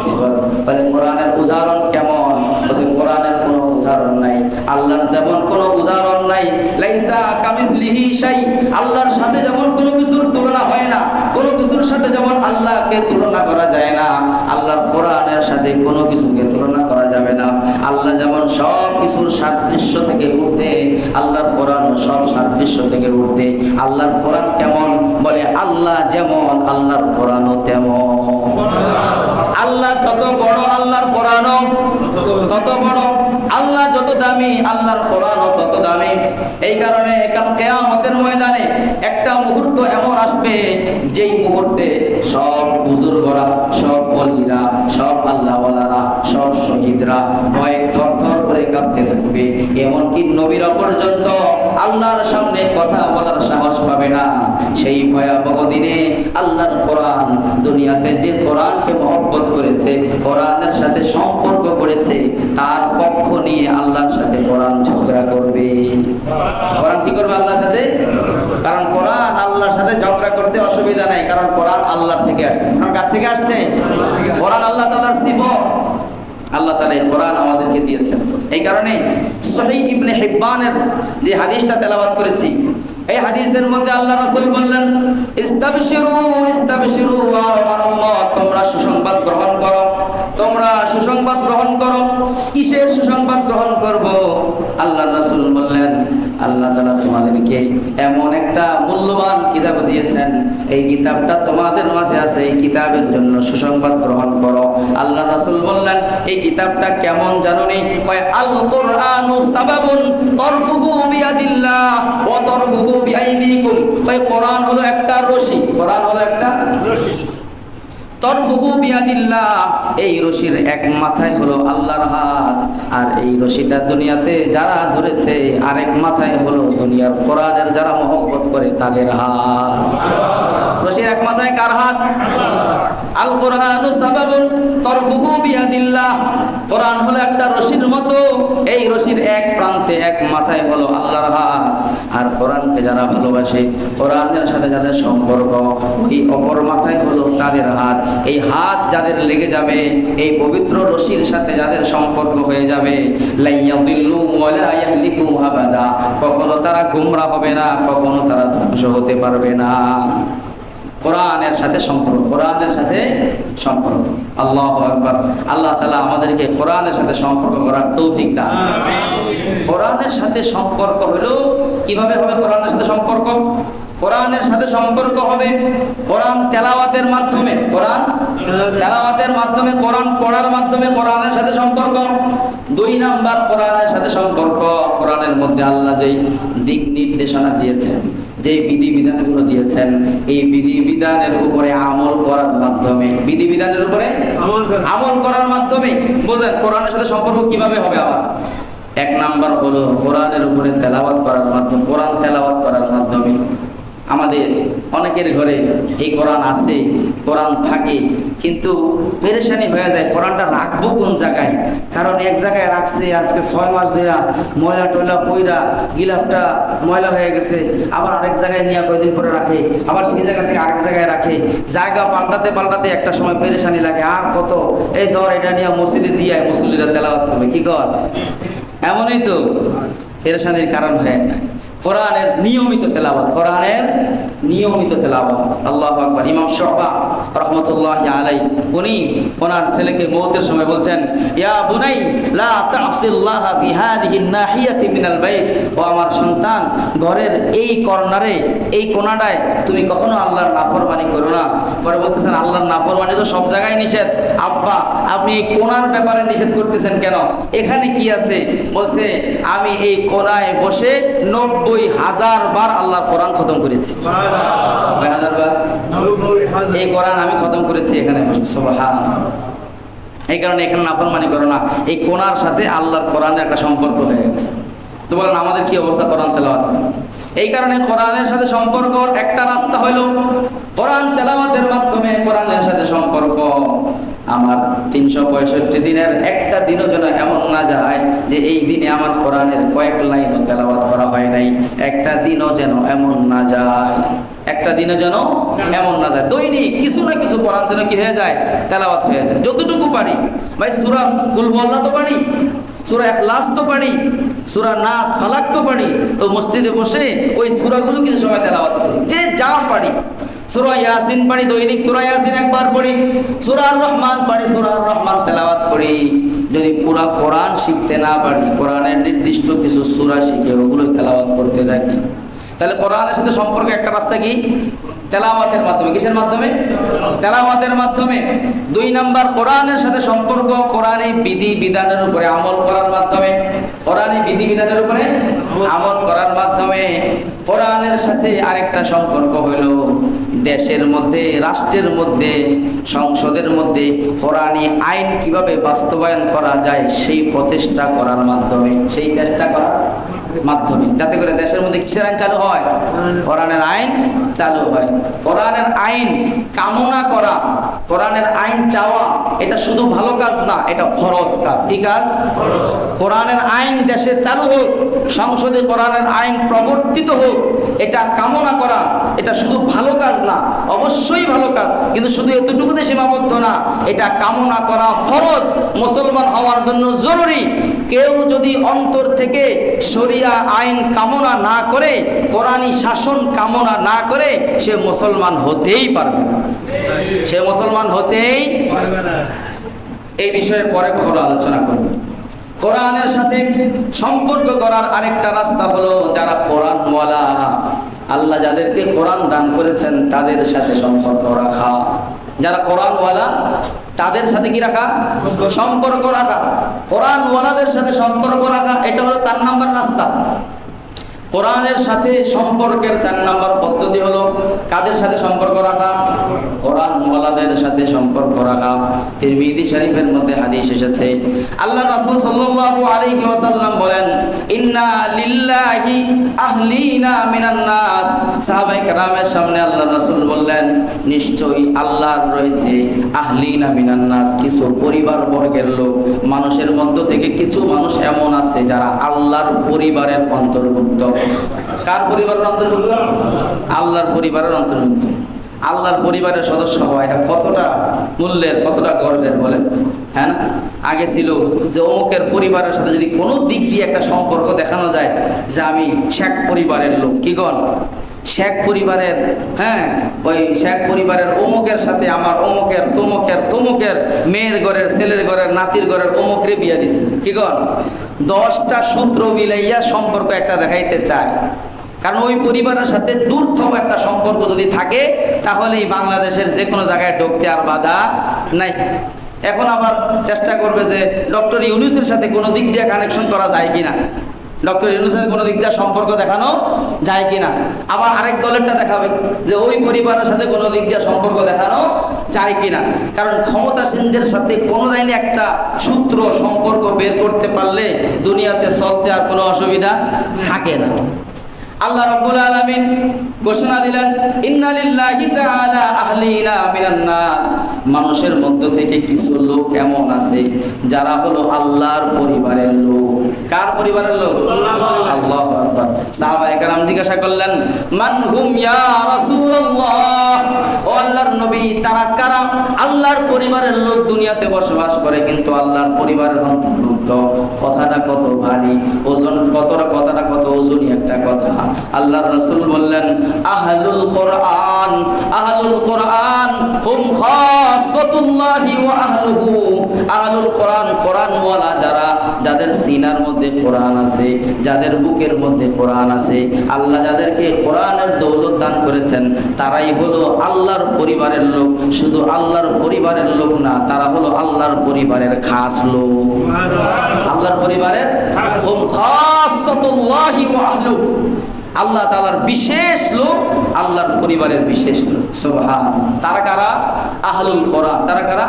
সিফত। তাহলে কোরআনের উদাহরণ কেমন? বলছে কোরআনের কোনো উদাহরণ নাই, আল্লাহর যেমন কোনো উদাহরণ নাই। লাইসা কামিসলিহি শাই, আল্লাহর সাথে যেমন কোনো কিছুর তুলনা হয় না, কোনো কিছুর সাথে যেমন আল্লাহকে তুলনা করা যায় না, আল্লাহর কোরআনের সাথে কোনো কিছুকে তুলনা করা যাবে না। আল্লাহ যেমন সব কিছুর সাদৃশ্য থেকে ঊর্ধ্বে, আল্লাহর কোরআন সব সাদৃশ্য থেকে ঊর্ধ্বে। আল্লাহর কোরআন কেমন? বলে আল্লাহ যেমন আল্লাহর কোরআনও তেমন। আল্লাহ যত বড় আল্লাহর কোরআনও তত বড়। আল্লাহ যত দামি আল্লাহর কোরআনও তত দামি। এই কারণে কাল কিয়ামতের ময়দানে একটা মুহূর্ত এমন আসবে, যেই মুহূর্তে সব বুজুর্গরা, সব ওলিরা, সব আল্লাহওয়ালারা, সব শহীদরা ভয়ে থরথর করে কাঁপতে থাকবে। এমনকি নবীরা পর্যন্ত আল্লাহর সামনে কথা বলার সাহস পাবে না। সেই ভয়াবহ দিনে আল্লাহর কোরআন, দুনিয়াতে যে কোরআনকে মহব্বত করেছে, কোরআনের সাথে সম্পর্ক করেছে, তার পক্ষ নিয়ে আল্লাহর সাথে কোরআন ঝগড়া করবে। কোরআন কি করবে আল্লাহর সাথে? কারণ কোরআন আল্লাহর সাথে ঝগড়া করতে অসুবিধা নাই, কারণ কোরআন আল্লাহর থেকে আসছে। কার থেকে আসছে? কোরআন আল্লাহ তাআলার সিফত। আল্লাহ তাআলা এই কোরআন আমাদেরকে দিয়েছেন। এই কারণে সহিহ ইবনে হিব্বানের যে হাদিসটা তেলাওয়াত করেছি, এই হাদিসের মধ্যে আল্লাহ রাসূল বললেন ইস্তাবশিরু ইস্তাবশিরু, আমার উম্মত তোমরা সুসংবাদ গ্রহণ করো, তোমরা সুসংবাদ গ্রহণ করো। কিসের সুসংবাদ গ্রহণ করব? আল্লাহ রাসূল বললেন আল্লাহ তাআলা তোমাদেরকে এমন একটা মূল্যবান কিতাব দিয়েছেন, এই কিতাবটা তোমাদের মাঝে আছে, এই কিতাবের জন্য সুসংবাদ গ্রহণ করো। আল্লাহ রাসূল বললেন এই কিতাবটা কেমন জানোনি? কয় আল কোরআনু সাবাবুন তরফুহু বিয়াদিল্লাহ ওয়া তরফুহু বিআইদিকুম। কয় কোরআন হলো একটা রশি, কোরআন হলো একটা রশি। তরফুহু বিয়াদিল্লাহ, এই রশির এক মাথায় হলো আল্লাহর হাত, আর এই রশিটা দুনিয়াতে যারা ধরেছে আরেক মাথায় হলো দুনিয়ার কোরআনের যারা মহব্বত করে তাদের হাত। রশির এক মাথায় কার হাত? আল কোরআনু সাবাবুন তরফুহু বিয়াদিল্লাহ, কোরআন হলো একটা রশির মতো, এই রশির এক প্রান্তে এক মাথায় হলো আল্লাহর হাত, আর কোরআনকে যারা ভালোবাসে, কোরআনের সাথে যাদের সম্পর্ক, ওই অপর মাথায় হলো তাদের হাত। এই হাত যাদের লেগে যাবে, এই পবিত্র রশির সাথে যাদের সম্পর্ক হয়ে যাবে, লাইয়াদিল্লু ওয়ালা ইয়াহলিকু আবাদা, কখনো তারা গোমরা হবে না, কখনো তারা ধ্বংস হতে পারবে না। কোরআনের সাথে সম্পর্ক, কোরআনের সাথে সম্পর্ক। আল্লাহু আকবার। আল্লাহ তাআলা আমাদেরকে কোরআনের সাথে সম্পর্ক করার তৌফিক দান। কোরআনের সাথে সম্পর্ক হলো কিভাবে হবে? কোরআনের সাথে সম্পর্ক, কোরআনের সাথে সম্পর্ক হবে কোরআন তেলাওয়াতের মাধ্যমে, কোরআন তেলাওয়াতের মাধ্যমে, কোরআন পড়ার মাধ্যমে কোরআনের সাথে সম্পর্ক। 2 নাম্বার কোরআনের সাথে সম্পর্ক, কোরআনের মধ্যে আল্লাহ যেই দিক নির্দেশনা দিয়েছেন, যে বিধিবিধানগুলো দিয়েছেন, এই বিধিবিধানের উপরে আমল করার মাধ্যমে, বিধিবিধানের উপরে আমল করার মাধ্যমে। বুঝলেন কোরআনের সাথে সম্পর্ক কিভাবে হবে? আবার 1 নাম্বার হলো কোরআনের উপরে তেলাওয়াত করার মাধ্যমে, কোরআন তেলাওয়াত করার মাধ্যমে। আমাদের অনেকের ঘরে এই কোরআন আছে, কোরআন থাকে, কিন্তু পেরেশানি হয়ে যায় কোরআনটা রাখবো কোন জায়গায়। কারণ এক জায়গায় রাখছে আজকে 6 মাস ধরে, ময়লা টয়লা পইরা গিলাফটা ময়লা হয়ে গেছে, আবার আরেক জায়গায় নিয়ে কয়েকদিন পরে রাখে, আবার সেই জায়গা থেকে আরেক জায়গায় রাখে, জায়গা পাল্টাতে পাল্টাতে একটা সময় পেরেশানি লাগে। আর কত এই ধর এটা নিয়ে মসজিদে দিয়ে মুসল্লিরা তেলাওয়াত করবে, কি কর? এমনই তো পেরেশানির কারণ হয়ে যায়। কোরআনের নিয়মিত তেলাওয়াত, কোরআনের নিয়মিত তেলাওয়াত। আল্লাহু আকবার। ইমাম শুবা রাহমাতুল্লাহি আলাইহি উনি ওনার ছেলেকে মওতের সময় বলছেন, ইয়া বুনাই লা তা'সিল্লাহা ফি হাদিহি নাহিয়াতি মিনাল বাইত, ও আমার সন্তান, ঘরের এই কর্নারে, এই কোণাটায় তুমি কখনো আল্লাহর নাফরমানি করো না। পরে বলতেছেন, আল্লাহর নাফরমানি তো সব জায়গায় নিষেধ, আব্বা আপনি এই কোণার ব্যাপারে নিষেধ করতেছেন কেন? এখানে কি আছে? বলছে, আমি এই কোণায় বসে 90,000 বার আল্লাহর কোরআন খতম করেছি। 90,000 বার এই কোরআন আমি খতম করেছি এখানে বসে। সুবহানাল্লাহ। এই কারণে এখানে নাফরমানি করো না। এই কোরআনের সাথে আল্লাহর কোরআনের একটা সম্পর্ক হয়ে গেছে। তো বলেন আমাদের কি অবস্থা কোরআন তেলাওয়াত? এই কারণে কোরআনের সাথে সম্পর্ক একটা রাস্তা হলো কোরআন তেলাওয়াতের মাধ্যমে কোরআনের সাথে সম্পর্ক। আমার 365 দিনের একটা দিনও যেন এমন না যায় যে এই দিনে আমার কোরআনের কয়েক লাইনও তেলাওয়াত করা হয় নাই। একটা দিনও যেন এমন না যায়, একটা দিনও যেন এমন না যায়। দৈনিক কিছু না কিছু কোরআন যেন কি হয়ে যায়? তেলাওয়াত হয়ে যায়। যতটুকু পারি ভাই, সূরা কুল হুয়াল্লাহ তো পারি, সূরা ইখলাস তো পারি, সূরা নাস ফালাক তো পারি, তো মসজিদে বসে ওই সূরাগুলো কিছু সময় তেলাওয়াত করি, যে যা পারি। সূরা ইয়াসিন পারি, দৈনিক সূরা ইয়াসিন একবার পড়ি, সূরা আর রহমান পারি, সূরা আর রহমান তেলাওয়াত করি। যদি পুরা কোরআন শিখতে না পারি, কোরআনের নির্দিষ্ট কিছু সূরা শিখে ওগুলো তেলাওয়াত করতে থাকি। তাহলে কোরআনের সাথে সম্পর্ক একটা রাস্তা কি? তেলাওয়াতের মাধ্যমে। কিসের মাধ্যমে? তেলাওয়াতের মাধ্যমে। 2 নাম্বার কোরআনের সাথে সম্পর্ক কোরআনী বিধি বিধানের উপরে আমল করার মাধ্যমে, কোরআনী বিধি বিধানের উপরে আমল করার মাধ্যমে। কোরআনের সাথে আরেকটা সম্পর্ক হলো দেশের মধ্যে, রাষ্ট্রের মধ্যে, সংসদের মধ্যে কোরআনী আইন কিভাবে বাস্তবায়ন করা যায় সেই প্রচেষ্টা করার মাধ্যমে, সেই চেষ্টা করার মাধ্যমে, যাতে করে দেশের মধ্যে কিসের আইন চালু হয়? কোরআনের আইন চালু হয়। কোরআনের আইন কামনা করা, কোরআনের আইন চাওয়া, এটা শুধু ভালো কাজ না, এটা ফরজ কাজ। কি কাজ? কোরআনের আইন দেশে চালু হোক, সংসদে কোরআনের আইন প্রবর্তিত হোক, এটা কামনা করা, এটা শুধু ভালো কাজ না, অবশ্যই ভালো কাজ, কিন্তু শুধু এতটুকুতে সীমাবদ্ধ না, এটা কামনা করা ফরজ, মুসলমান হওয়ার জন্য জরুরি। কেউ যদি অন্তর থেকে শরিয়া আইন কামনা না করে, কোরআনী শাসন কামনা না করে, সে মুসলমান হতেই পারবে না, সে মুসলমান হতেই পারবে না। এই বিষয়ে পরে কখনো আলোচনা করব। কোরআনের সাথে সম্পর্ক করার আরেকটা রাস্তা হলো যারা কোরআনওয়ালা, আল্লাহ যাদেরকে কোরআন দান করেছেন তাদের সাথে সম্পর্ক রাখা। যারা কোরআনওয়ালা তাদের সাথে কি রাখা? সম্পর্ক রাখা। কোরআনওয়ালাদের সাথে সম্পর্ক রাখা, এটা হলো 4 নাম্বার রাস্তা। কোরআনের সাথে সম্পর্কের 4 নাম্বার পদ্ধতি হলো কাদের সাথে সম্পর্ক রাখা? কোরআনওয়ালাদের সাথে সাথে সম্পর্ক রাখা। তিরমিজি শরীফের মধ্যে হাদিস এসেছে, আল্লাহ রাসূল সাল্লাল্লাহু আলাইহি ওয়াসাল্লাম বলেন, ইন্না লিল্লাহি আহলিনা মিনান নাস। সাহাবায়ে কেরামের সামনে আল্লাহ রাসূল বললেন, নিশ্চয়ই আল্লাহর রয়েছে আহলিনা মিনান নাস, কিছু পরিবার বর্গের লোক। মানুষের মধ্য থেকে কিছু মানুষ এমন আছে যারা আল্লাহর পরিবারের অন্তর্ভুক্ত। কার পরিবারের অন্তর্ভুক্ত? আল্লাহর পরিবারের অন্তর্ভুক্ত। আল্লাহর পরিবারের সদস্য হওয়া এটা কতটা মূল্যের, কতটা গর্বের বলেন, হ্যাঁ না? আগে ছিল যে অমুকের পরিবারের সাথে যদি কোনো দিক দিয়ে একটা সম্পর্ক দেখানো যায় যে আমি শেখ পরিবারের লোক, কি গণ শেখ পরিবারের, হ্যাঁ ওই শেখ পরিবারের অমুকের সাথে আমার অমুকের তমুকের তমুকের মেয়ের ঘরের, ছেলের ঘরের, নাতির ঘরের অমুকরে বিয়া দিছে, কি গণ 10টা সূত্র মিলাইয়া সম্পর্ক একটা দেখাইতে চায়। কারণ ওই পরিবারের সাথে দূরতম একটা সম্পর্ক যদি থাকে তাহলেই বাংলাদেশের যে কোনো জায়গায় ঢুকতে আর বাধা নাই। এখন আবার চেষ্টা করবে যে ডক্টর ইউনূসের সাথে কোনো দিক দিয়ে কানেকশন করা যায় কিনা, ডক্টর ইউনূসের কোনো দিক দিয়ে সম্পর্ক দেখানো যায় কিনা। আবার আরেক দলেরটা দেখাবে যে ওই পরিবারের সাথে কোনো দিক দিয়ে সম্পর্ক দেখানো যায় কিনা। কারণ ক্ষমতাসীনদের সাথে কোনো লাইনে একটা সূত্র সম্পর্ক বের করতে পারলে দুনিয়াতে চলতে আর কোনো অসুবিধা থাকে না। আল্লাহ রাব্বুল আলামিন ঘোষণা দিলেন, ইন্না লিল্লাহি তাআলা আহলিনা মিনান নাস। মানুষের মধ্য থেকে কিছু লোক এমন আছে যারা হলো আল্লাহর পরিবারের লোক। কার পরিবারের লোক? আল্লাহু আকবার। সাহাবায়ে কেরাম জিজ্ঞাসা করলেন, মান হুম ইয়া রাসূলুল্লাহ, ও আল্লাহর নবী তারা কারা? আল্লাহর পরিবারের লোক দুনিয়াতে বসবাস করে কিন্তু আল্লাহর পরিবারের অন্তর্ভুক্ত। কথাটা কত ভারী, ওজন কথাটা কত ওজনই একটা কথা। আল্লাহর রাসূল বললেন, আহলুল কোরআন, আহলুল কোরআন হুম খাসাতুল্লাহি ওয়া আহলুহু। আহলুল কোরআন, কোরআনওয়ালা যারা, যাদের সিনার মধ্যে কোরআন আছে, যাদের বুকের মধ্যে কোরআন আছে, আল্লাহ যাদেরকে কোরআনের দৌলত দান করেছেন তারাই হলো আল্লাহর পরিবারের লোক। শুধু আল্লাহর পরিবারের লোক না, তারা হলো আল্লাহর পরিবারের খাস লোক। আল্লাহর পরিবারের হুম খাসাতুল্লাহি ওয়া আহলুহু, আল্লাহ তাআলার বিশেষ লোক, আল্লাহর পরিবারের বিশেষ লোক। সুবহানাল্লাহ। তারা কারা? আহলুল কোরআন। তারা কারা?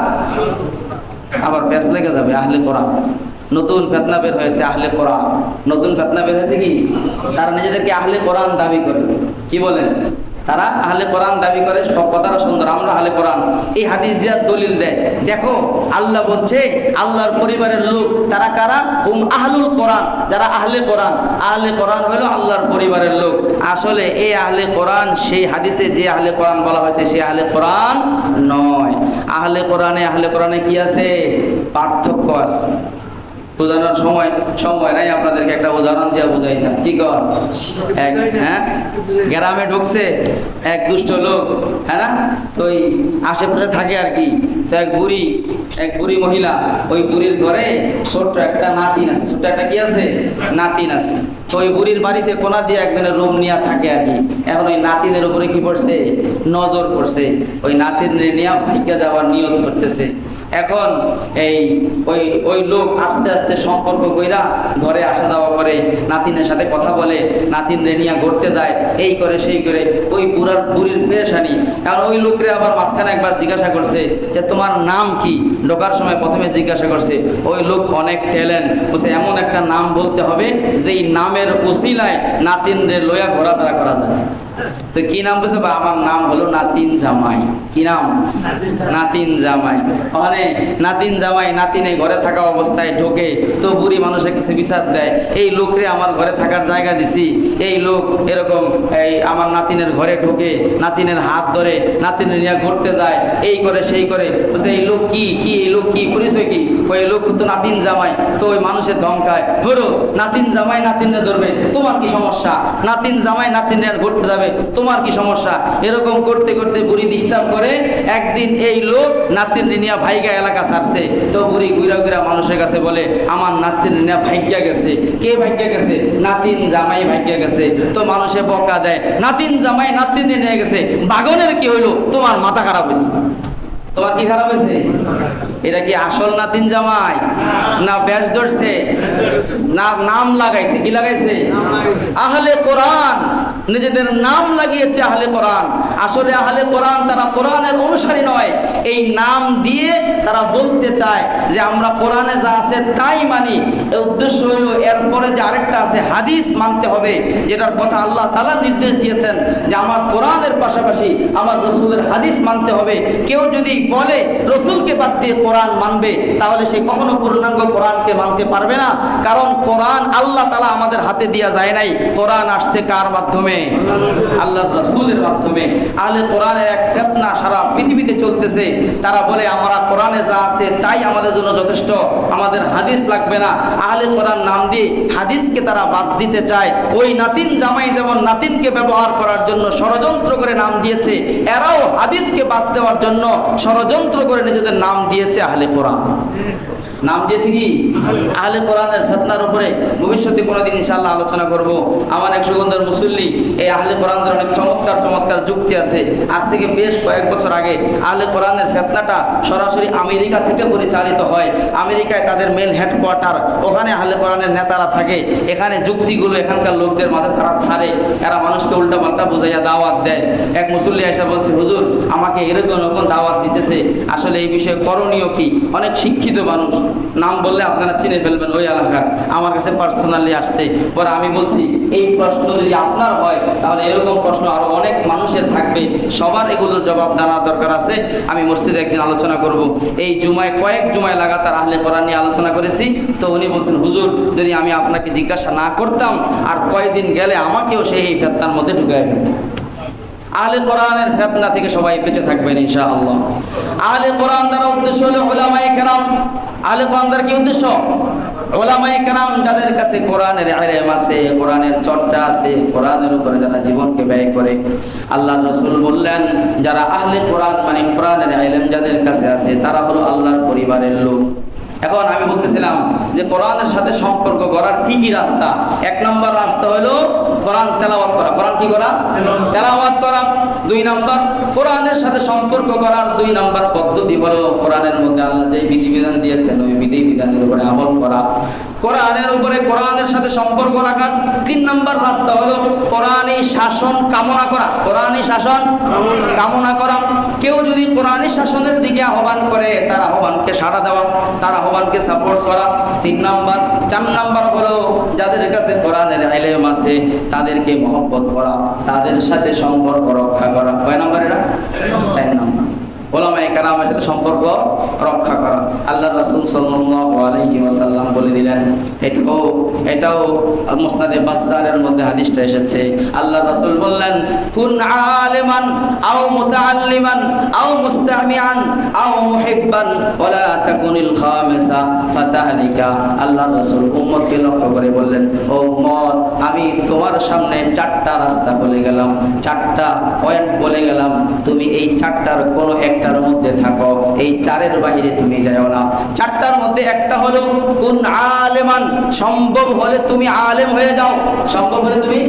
আবার ব্যাস লেগে যাবে আহলে কোরআন। নতুন ফিতনা বের হয়েছে আহলে কোরআন। নতুন ফিতনা বের হয়েছে কি? তারা নিজেদেরকে আহলে কোরআন দাবি করে। কি বলেন? তারা আহলে কোরআন দাবি করে। সব কথাটা সুন্দর, আমরা আহলে কোরআন। এই হাদিস দেওয়ার দলিল দেয়। দেখো আল্লাহ বলছে আল্লাহর পরিবারের লোক তারা কারা? হুম আহলুল কোরআন, যারা আহলে কোরআন। আহলে কোরআন হলো আল্লাহর পরিবারের লোক। আসলে এই আহলে কোরআন সেই হাদিসে যে আহলে কোরআন বলা হয়েছে সেই আহলে কোরআন নয়। আহলে কোরআনে কি আছে? পার্থক্য আছে। বোঝানোর সময় নাই, আপনাদেরকে একটা উদাহরণ দিয়ে বোঝাই না। কি কর গ্রামে ঢুকছে এক দুষ্ট লোক, হ্যাঁ না, তো ওই আশেপাশে থাকে আর কি। তো এক বুড়ি মহিলা, ওই বুড়ির ঘরে ছোট্ট একটা নাতিন আছে। ছোট্ট একটা কি আছে? নাতিন আছে। তো ওই বুড়ির বাড়িতে কোনা দিয়ে একজনের রুম নিয়ে থাকে আর কি। এখন ওই নাতিনের উপরে কি পড়ছে? নজর পড়ছে। ওই নাতিন নিয়ে ভাইগা যাওয়ার নিয়ত করতেছে। এখন ওই লোক আস্তে আস্তে সম্পর্ক কইরা ঘরে আসা যাওয়া করে, নাতিনের সাথে কথা বলে, নাতিন রে নিয়ে ঘুরতে যায়, এই করে সেই করে। ওই বুড়ির পেরেশানি। কারণ ওই লোকরে আবার মাঝখানে একবার জিজ্ঞাসা করছে যে তোমার নাম কি? ঢোকার সময় প্রথমে জিজ্ঞাসা করছে। ওই লোক অনেক ট্যালেন্ট, বলছে এমন একটা নাম বলতে হবে যেই নামের উসিলায় নাতিন রে লইয়া ঘোরাফেরা করা যায়। তো কি নাম বলছে? বা আমার নাম হলো নাতিন জামাই। কি নাম? নাতিন জামাই। ওখানে নাতিন জামাই নাতিনে ঘরে থাকা অবস্থায় ঢোকে, তো বুড়ি মানুষের কাছে বিচার দেয়, এই লোকরে আমার ঘরে থাকার জায়গা দিছি, এই লোক এরকম আমার নাতিনের ঘরে ঢোকে, নাতিনের হাত ধরে নাতিনে নিয়ে ঘুরতে যায়, এই করে সেই করে। বলছে এই লোক কি? এই লোক কি? পরিচয় কি? ওই লোক তো নাতিন জামাই। তো ওই মানুষের ধমকায়, ধরো নাতিন জামাই নাতিনে ধরবে, তোমার কি সমস্যা? নাতিন জামাই নাতিনে ঘুরতে যাবে, তোমার কি সমস্যা? এরকম করতে করতে বুড়ি ডিস্টার্ব করে। একদিন এই লোক নাতিন নিয়া ভাইগা এলাকা ছাড়ছে। তো বুড়ি ঘুরা ঘুরা মানুষের কাছে বলে আমার নাতিন নিয়া ভাইগা গেছে। কে ভাইগা গেছে? নাতিন জামাই ভাইগা গেছে। তো মানুষে বকা দেয়, নাতিন জামাই নাতিন নিয়ে গেছে, বাগনের কি হইলো? তোমার মাথা খারাপ হয়েছে। তোমার কি খারাপ হয়েছে? এটা কি আসল নাতিন জামাই না ব্যাস ধরছে? না নাম লাগাইছে। কি লাগাইছে? আহলে কোরআন। নিজেদের নাম লাগিয়েছে আহলে কোরআন। আসলে আহলে কোরআন তারা কোরআনের অনুসারী নয়। এই নাম দিয়ে তারা বলতে চায় যে আমরা কোরআনে যা আছে তাই মানি। এর উদ্দেশ্য হলো এরপরে যে আরেকটা আছে হাদিস মানতে হবে, যেটার কথা আল্লাহ তাআলা নির্দেশ দিয়েছেন যে আমার কোরআনের পাশাপাশি আমার রসুলের হাদিস মানতে হবে। কেউ যদি বলে রসুলকে বাদ দিয়ে কোরআন মানবে, তাহলে সে কখনো পূর্ণাঙ্গ কোরআনকে মানতে পারবে না। কারণ কোরআন আল্লাহ তাআলা আমাদের হাতে দেওয়া যায় নাই। কোরআন আসছে কার মাধ্যমে? আল্লাহর রাসূলের মাধ্যমে। আহলে কোরআনের এক ফিতনা সারা পৃথিবীতে চলতেছে। তারা বলে আমরা কোরআনে যা আছে তাই আমাদের জন্য যথেষ্ট, আমাদের হাদিস লাগবে না। আহলে কোরআন নাম দিয়ে হাদিসকে তারা বাদ দিতে চায়। ওই নাতিন জামাই যেমন নাতিনকে ব্যবহার করার জন্য ষড়যন্ত্র করে নাম দিয়েছে, এরাও হাদিসকে বাদ দেওয়ার জন্য ষড়যন্ত্র করে নিজেদের নাম দিয়েছে আহলে কোরআন। নাম দিয়েছে কি? আহলে কোরআনের ফিতনার উপরে ভবিষ্যতে কোনোদিন ইনশাআল্লাহ আলোচনা করব। আমার এক সুগন্ধের মুসল্লি এই আহলে কোরআনদের অনেক চমৎকার চমৎকার যুক্তি আছে। আজ থেকে বেশ কয়েক বছর আগে আহলে কোরআনের ফিতনাটা সরাসরি আমেরিকা থেকে পরিচালিত হয়। আমেরিকায় তাদের মেল হেডকোয়ার্টার, ওখানে আহলে কোরআনের নেতারা থাকে। এখানে যুক্তিগুলো এখানকার লোকদের মাঝে তারা ছাড়ে, এরা মানুষকে উল্টাপাল্টা বুঝাইয়া দাওয়াত দেয়। এক মুসল্লি এসে বলছে, হুজুর আমাকে এরকম এরকম দাওয়াত দিতেছে, আসলে এই বিষয়ে করণীয় কি? অনেক শিক্ষিত মানুষ, নাম বললে আপনারা চিনে ফেলবেন ওই এলাকার। আমার কাছে পার্সোনালি আসছে। পরে আমি বলছি এই প্রশ্ন যদি আপনার হয় তাহলে এরকম প্রশ্ন আরো অনেক মানুষের থাকবে, সবার এগুলোর জবাব দেওয়ার দরকার আছে। আমি মসজিদে একদিন আলোচনা করব। এই জুমায় কয়েক জুমায় লাগাতার আহলে কোরআন নিয়ে আলোচনা করেছি। তো উনি বলছেন, হুজুর যদি আমি আপনাকে জিজ্ঞাসা না করতাম আর কয়েকদিন গেলে আমাকেও সেই এই ফিতনার মধ্যে ঢুকায় ফেলত। আহলে কোরআনের ফিতনা থেকে সবাই বেঁচে থাকবেন ইনশাআল্লাহ। আহলে কোরআন দ্বারা উদ্দেশ্য হলো উলামায়ে কেরাম। আহলে কোরআন দ্বারা কি উদ্দেশ্য? উলামায়ে কেরাম, যাদের কাছে কোরআনের ইলম আছে, কোরআনের চর্চা আছে, কোরআনের উপরে যারা জীবনকে ব্যয় করে। আল্লাহর রাসূল বললেন, যারা আহলে কোরআন মানে কোরআনের ইলম যাদের কাছে আছে তারা হলো আল্লাহর পরিবারের লোক। এখন আমি বলতেছিলাম যে কোরআনের সাথে সম্পর্ক করার কি কি রাস্তা। এক নম্বর রাস্তা হলো কোরআন তেলাওয়াত করা। কোরআন কি করা? তেলাওয়াত করা। দুই নম্বর কোরআনের সাথে সম্পর্ক করার দুই নম্বর পদ্ধতি হলো কোরআনের মধ্যে আল্লাহ যে বিধিবিধান দিয়েছেন ওই বিধিবিধানের উপরে আমল করা। কোরআনের উপরে কোরআনের সাথে সম্পর্ক রাখার তিন নম্বর রাস্তা হলো কোরআনী শাসন কামনা করা। কোরআনী শাসন কামনা করা। কেউ যদি কোরআনী শাসনের দিকে আহ্বান করে তার আহ্বানকে সাড়া দেওয়া, তার আহ্বানকে সাপোর্ট করা। তিন নম্বর। চার নম্বর হলো যাদের কাছে কোরআনের ইলম আছে তাদেরকে মহব্বত করা, তাদের সাথে সম্পর্ক রক্ষা করা। কয় নম্বর এটা? 4 নম্বর। উলামায়ে কেরামের সাথে সম্পর্ক রক্ষা করা। আল্লাহর রাসূল সাল্লাল্লাহু আলাইহি ওয়াসাল্লাম বলে দিলেন, এটাও মুসনাদে বাজ্জারের মধ্যে হাদিসটা এসেছে। আল্লাহর রাসূল বললেন, কুন আলিমান আও মুতাআল্লিমান আও মুস্তামিআন আও মুহিব্বান ওয়ালা তাকুনিল খামিসা ফাতাহলিকা। আল্লাহর রাসূল উম্মতকে লক্ষ্য করে বললেন, ও উম্মত, আমি তোমার সামনে 4টা রাস্তা বলে গেলাম, 4টা পয়েন্ট বলে গেলাম, তুমি এই 4টার কোনো একটার মধ্যে থাকো, এই 4-এর বাইরে তুমি যাও না। 4টার মধ্যে একটা হলো কুন আলেমান, সম্ভব হলে তুমি আলেম হয়ে যাও। সম্ভব হলে তুমি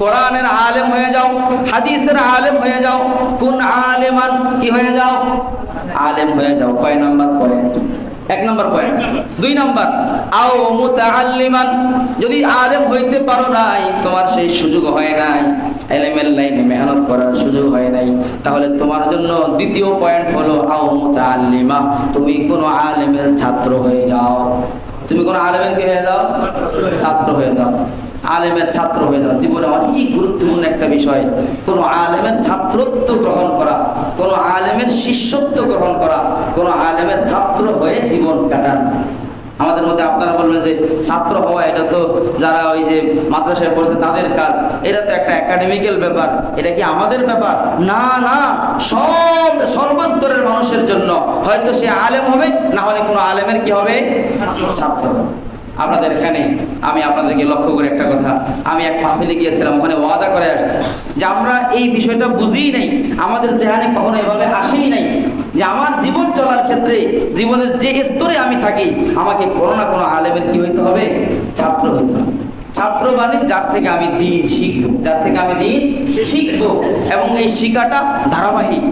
কোরআনের আলেম হয়ে যাও, হাদিসের আলেম হয়ে যাও। কুন আলেমান, কি হয়ে যাও? আলেম হয়ে যাও। কয় নাম্বার পয়েন্ট? 1 নম্বর পয়েন্ট। 2 নম্বর, আও মুতাআল্লিমান, যদি আলেম হইতে পারো নাই, তোমার সেই সুযোগ হয় নাই, ইলমের লাইনে মেহনত করার সুযোগ হয় নাই, তাহলে তোমার জন্য দ্বিতীয় পয়েন্ট হলো আও মুতাআল্লিমা, তুমি কোনো আলেমের ছাত্র হয়ে যাও। তুমি কোনো আলেমের কি হয়ে যাও? ছাত্র হয়ে যাও। আলেমের ছাত্র হয়ে যাও। জীবনে অনেক গুরুত্বপূর্ণ একটা বিষয়। কোনো আলেমের ছাত্রত্ব গ্রহণ করা, কোনো আলেমের শিষ্যত্ব গ্রহণ করা, কোনো আলেমের ছাত্র হয়ে জীবন কাটান। আমাদের মধ্যে আপনারা বলবেন যে ছাত্র হওয়া এটা তো যারা ওই যে মাদ্রাসায় পড়ছে তাদের কাজ, এটা তো একটা একাডেমিক্যাল ব্যাপার, এটা কি আমাদের ব্যাপার? না না, সর্বস্তরের মানুষের জন্য। হয়তো সে আলেম হবে, না হলে কোনো আলেমের কি হবে? ছাত্র হবে। আপনাদের এখানে আমি আপনাদেরকে লক্ষ্য করে একটা কথা, আমি এক মাহফিলে গিয়েছিলাম, ওখানে ওয়াদা করে আসছি যে আমরা এই বিষয়টা বুঝিই নাই, আমাদের জেহানে কখনো এভাবে আসেই নাই যে আমার জীবন চলার ক্ষেত্রে জীবনের যে স্তরে আমি থাকি আমাকে কোনো না কোনো আলেমের কি হইতে হবে? ছাত্র হইতে হবে। ছাত্র মানে যার থেকে আমি দিন শিখবো, যার থেকে আমি দিন শিখবো, এবং এই শিখাটা ধারাবাহিক।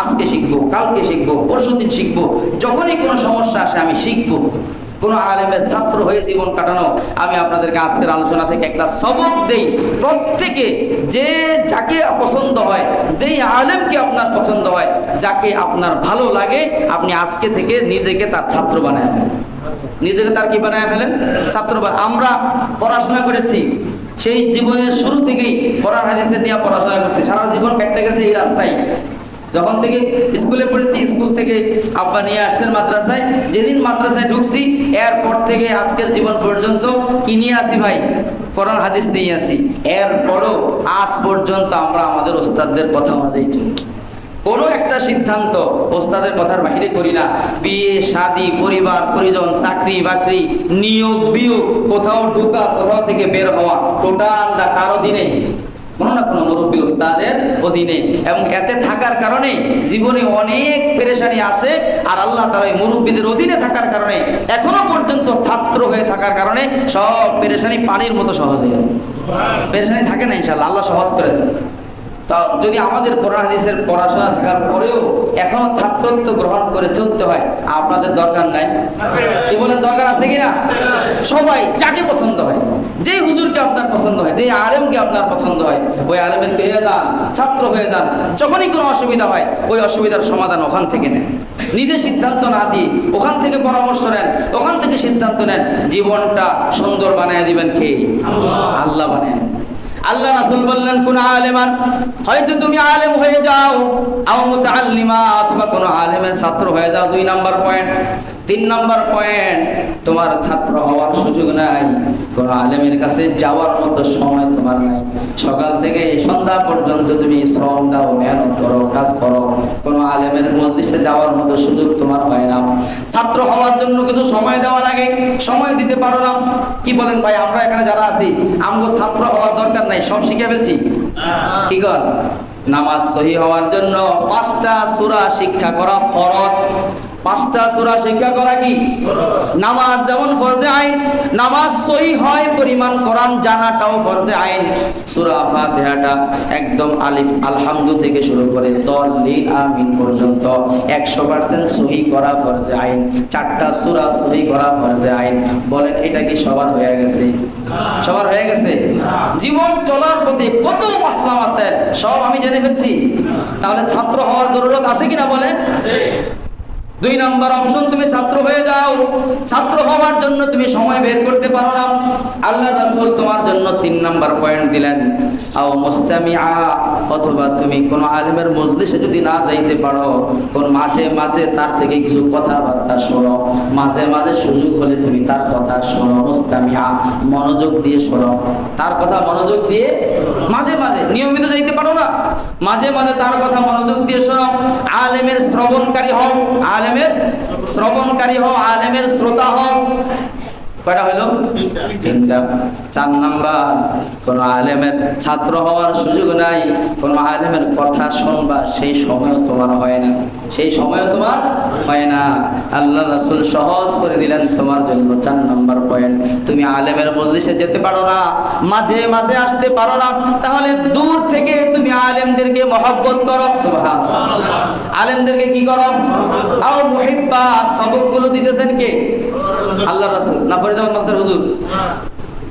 আজকে শিখবো, কালকে শিখবো, পরশুদিন শিখবো, যখনই কোনো সমস্যা আসে আমি শিখবো। কোনো আলেমের ছাত্র হয়ে জীবন কাটানো। আমি আপনাদেরকে আজকের আলোচনা থেকে একটা সবক দেই, প্রত্যেকে যাকে পছন্দ হয়, যেই আলেমকে আপনার পছন্দ হয়, যাকে আপনার ভালো লাগে, আপনি আজকে থেকে নিজেকে তার ছাত্র বানায় ফেলেন। নিজেকে তার কি বানায় ফেলেন? ছাত্র। আমরা পড়াশোনা করেছি, সেই জীবনের শুরু থেকেই কোরআন হাদিসের নিয়ে পড়াশোনা করতে সারা জীবন কেটে গেছে এই রাস্তায়। যখন থেকে স্কুলে পড়েছি, স্কুল থেকে আব্বা নিয়ে আসছেন মাদ্রাসায়, যেদিন মাদ্রাসায় ঢুকছি এরপর থেকে আজকের জীবন পর্যন্ত কি নিয়ে আসি ভাই? কোরআন হাদিস নিয়ে আসি। এরপরও আজ পর্যন্ত আমরা আমাদের ওস্তাদদের কথা অনুযায়ী চলি। কোনো একটা সিদ্ধান্ত ওস্তাদের কথার বাইরে করি না। বিয়ে শাদী, পরিবার পরিজন, চাকরি বাকরি, নিয়োগ বিয়োগ, কোথাও ঢোকা, কোথাও থেকে বের হওয়া, টোটালটা কার অধীনে? কোনো না কোনো মুরব্বী ওস্তাদের অধীনে। এবং এতে থাকার কারণে জীবনে অনেক পেরেশানি আসে, আর আল্লাহ তাআলা মুরব্বীদের অধীনে থাকার কারণে, এখনো পর্যন্ত ছাত্র হয়ে থাকার কারণে সব পেরেশানি পানির মতো সহজ হয়ে যায়। পেরেশানি থাকে না, ইনশাআল্লাহ আল্লাহ সহজ করে দেন। তা যদি আমাদের কোরআন হাদিসের পড়াশোনা থাকার পরেও এখনো ছাত্রত্ব গ্রহণ করে চলতে হয়, আপনাদের দরকার নাই? কি বলেন, দরকার আছে কিনা? সবাই যাকে পছন্দ হয়, যেই হুজুরকে আপনার পছন্দ হয়, যেই আলেমকে আপনার পছন্দ হয়, ওই আলেমের হয়ে যান, ছাত্র হয়ে যান। যখনই কোনো অসুবিধা হয়, ওই অসুবিধার সমাধান ওখান থেকে নেন। নিজে সিদ্ধান্ত না দিয়ে ওখান থেকে পরামর্শ নেন, ওখান থেকে সিদ্ধান্ত নেন। জীবনটা সুন্দর বানিয়ে দিবেন কে? আল্লাহ বানায়। আল্লাহ রাসূল বললেন, কোন আলেমান, হয়তো তুমি আলেম হয়ে যাও, আও মুতাআল্লিমা, অথবা কোন আলেমের ছাত্র হয়ে যাও। 2 নাম্বার পয়েন্ট। 3 নাম্বার পয়েন্ট, তোমার ছাত্র হওয়ার সুযোগ নাই, কোন আলেমের কাছে যাওয়ার মতো সময় তোমার নাই। সকাল থেকে সন্ধ্যা পর্যন্ত তুমি শ্রম দাও, মেহনত করো, কাজ করো, কোন আলেমের মজলিসে যাওয়ার মতো সুযোগ তোমার হয় না। ছাত্র হওয়ার জন্য কিছু সময় দেওয়া লাগে, সময় দিতে পারো না। কি বলেন ভাই, আমরা এখানে যারা আছি, আমগো ছাত্র হওয়ার দরকার নাই, সব শিখে ফেলছি। কি কর? নামাজ সহি হওয়ার জন্য 5টা সূরা শিক্ষা করা ফরজ। 5টা সূরা শিক্ষা করা কি? নামাজ যেমন ফরজে আইন, নামাজ সহি হয় পরিমাণ কোরআন জানাটাও ফরজে আইন। সূরা ফাতিহাটা একদম আলিফ আলহামদু থেকে শুরু করে তল্লিন আমিন পর্যন্ত 100% সহি করা ফরজে আইন। 4টা সূরা সহি করা ফরজে আইন। বলেন, এটা কি সবার হয়ে গেছে? সবার হয়ে গেছে? জীবন চলার পথে কত মাসলা মাসাইল সব আমি জেনে ফেলছি। তাহলে ছাত্র হওয়ার জরুরত আছে কিনা বলেন? 2 নাম্বার অপশন, তুমি ছাত্র হয়ে যাও। ছাত্র হওয়ার জন্য তুমি সময় বের করতে পারো না। আল্লাহর রাসূল তোমার জন্য 3 নাম্বার পয়েন্ট দিলেন, আও মুস্তামিআ, অথবা তুমি কোন আলেমের মজলিসে যদি না যাইতে পারো, কোন মাঝে মাঝে তার থেকে কিছু কথাবার্তা শোনো, মাঝে মাঝে সুযোগ হলে তুমি তার কথা শোনো। মুস্তামিআ, মনোযোগ দিয়ে শোনো, তার কথা মনোযোগ দিয়ে। মাঝে মাঝে, নিয়মিত যাইতে পারো না, মাঝে মাঝে তার কথা মনোযোগ দিয়ে শোনো। আলেমের শ্রবণকারী হও, আলেমের শ্রবণকারী হও, আলেমের শ্রোতা হও। কয়টা হলো? 3টা। 4 নাম্বার, কোন আলেমের ছাত্র হওয়ার সুযোগ নাই, কোন আলেমের কথা শুনবা সেই সময়ও তোমার হয় না, সেই সময়ও তোমার হয় না। আল্লাহ রাসূল সহজ করে দিলেন তোমার জন্য 4 নাম্বার পয়েন্ট। তুমি আলেমের মজলিসে যেতে পারো না, মাঝে মাঝে আসতে পারো না, তাহলে দূর থেকে তুমি আলেমদেরকে মহব্বত করো। সুবহানাল্লাহ। আলেমদেরকে কি করো? আও মুহিব্বা। সবকগুলো দিতেছেন কে? আল্লাহ রাসূল না ফরিদাবাদ মাদ্রাসার হুজুর।